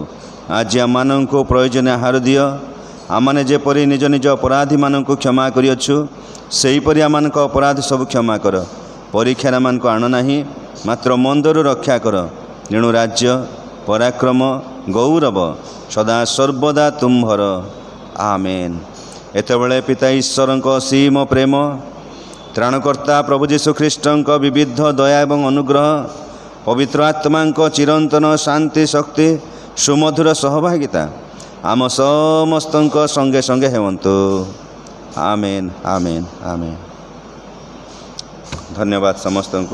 ଆଜି ଆମମାନଙ୍କୁ ପ୍ରয়োଜনীୟ ଆହାର ଦିଅ। ଆମମାନେ ଯେପରି ନିଜ ନିଜ ଅପରାଧୀମାନଙ୍କୁ କ୍ଷମା କରିଅଛୁ, ସେହିପରି ଆମମାନଙ୍କ ଅପରାଧ ସବୁ କ୍ଷମା କର। ପରୀକ୍ଷାରେ ଆମମାନଙ୍କୁ ଆଣ ନାହିଁ, ମାତ୍ର ମନ୍ଦରୁ ରକ୍ଷା କର। ତେଣୁ ରାଜ୍ୟ, ପରାକ୍ରମ, ଗୌରବ ସଦା ସର୍ବଦା ତୁମ୍ଭର, ଆମେନ୍। ଏତେବେଳେ ପିତା ଈଶ୍ୱରଙ୍କ ଅସୀମ ପ୍ରେମ, ତ୍ରାଣକର୍ତ୍ତା ପ୍ରଭୁ ଯୀଶୁଖ୍ରୀଷ୍ଟଙ୍କ ବିବିଧ ଦୟା ଏବଂ ଅନୁଗ୍ରହ, ପବିତ୍ର ଆତ୍ମାଙ୍କ ଚିରନ୍ତନ ଶାନ୍ତି ଶକ୍ତି ସୁମଧୁର ସହଭାଗିତା ଆମ ସମସ୍ତଙ୍କ ସଙ୍ଗେ ସଙ୍ଗେ ହେଉନ୍ତୁ, ଆମେନ୍। ଧନ୍ୟବାଦ ସମସ୍ତଙ୍କୁ।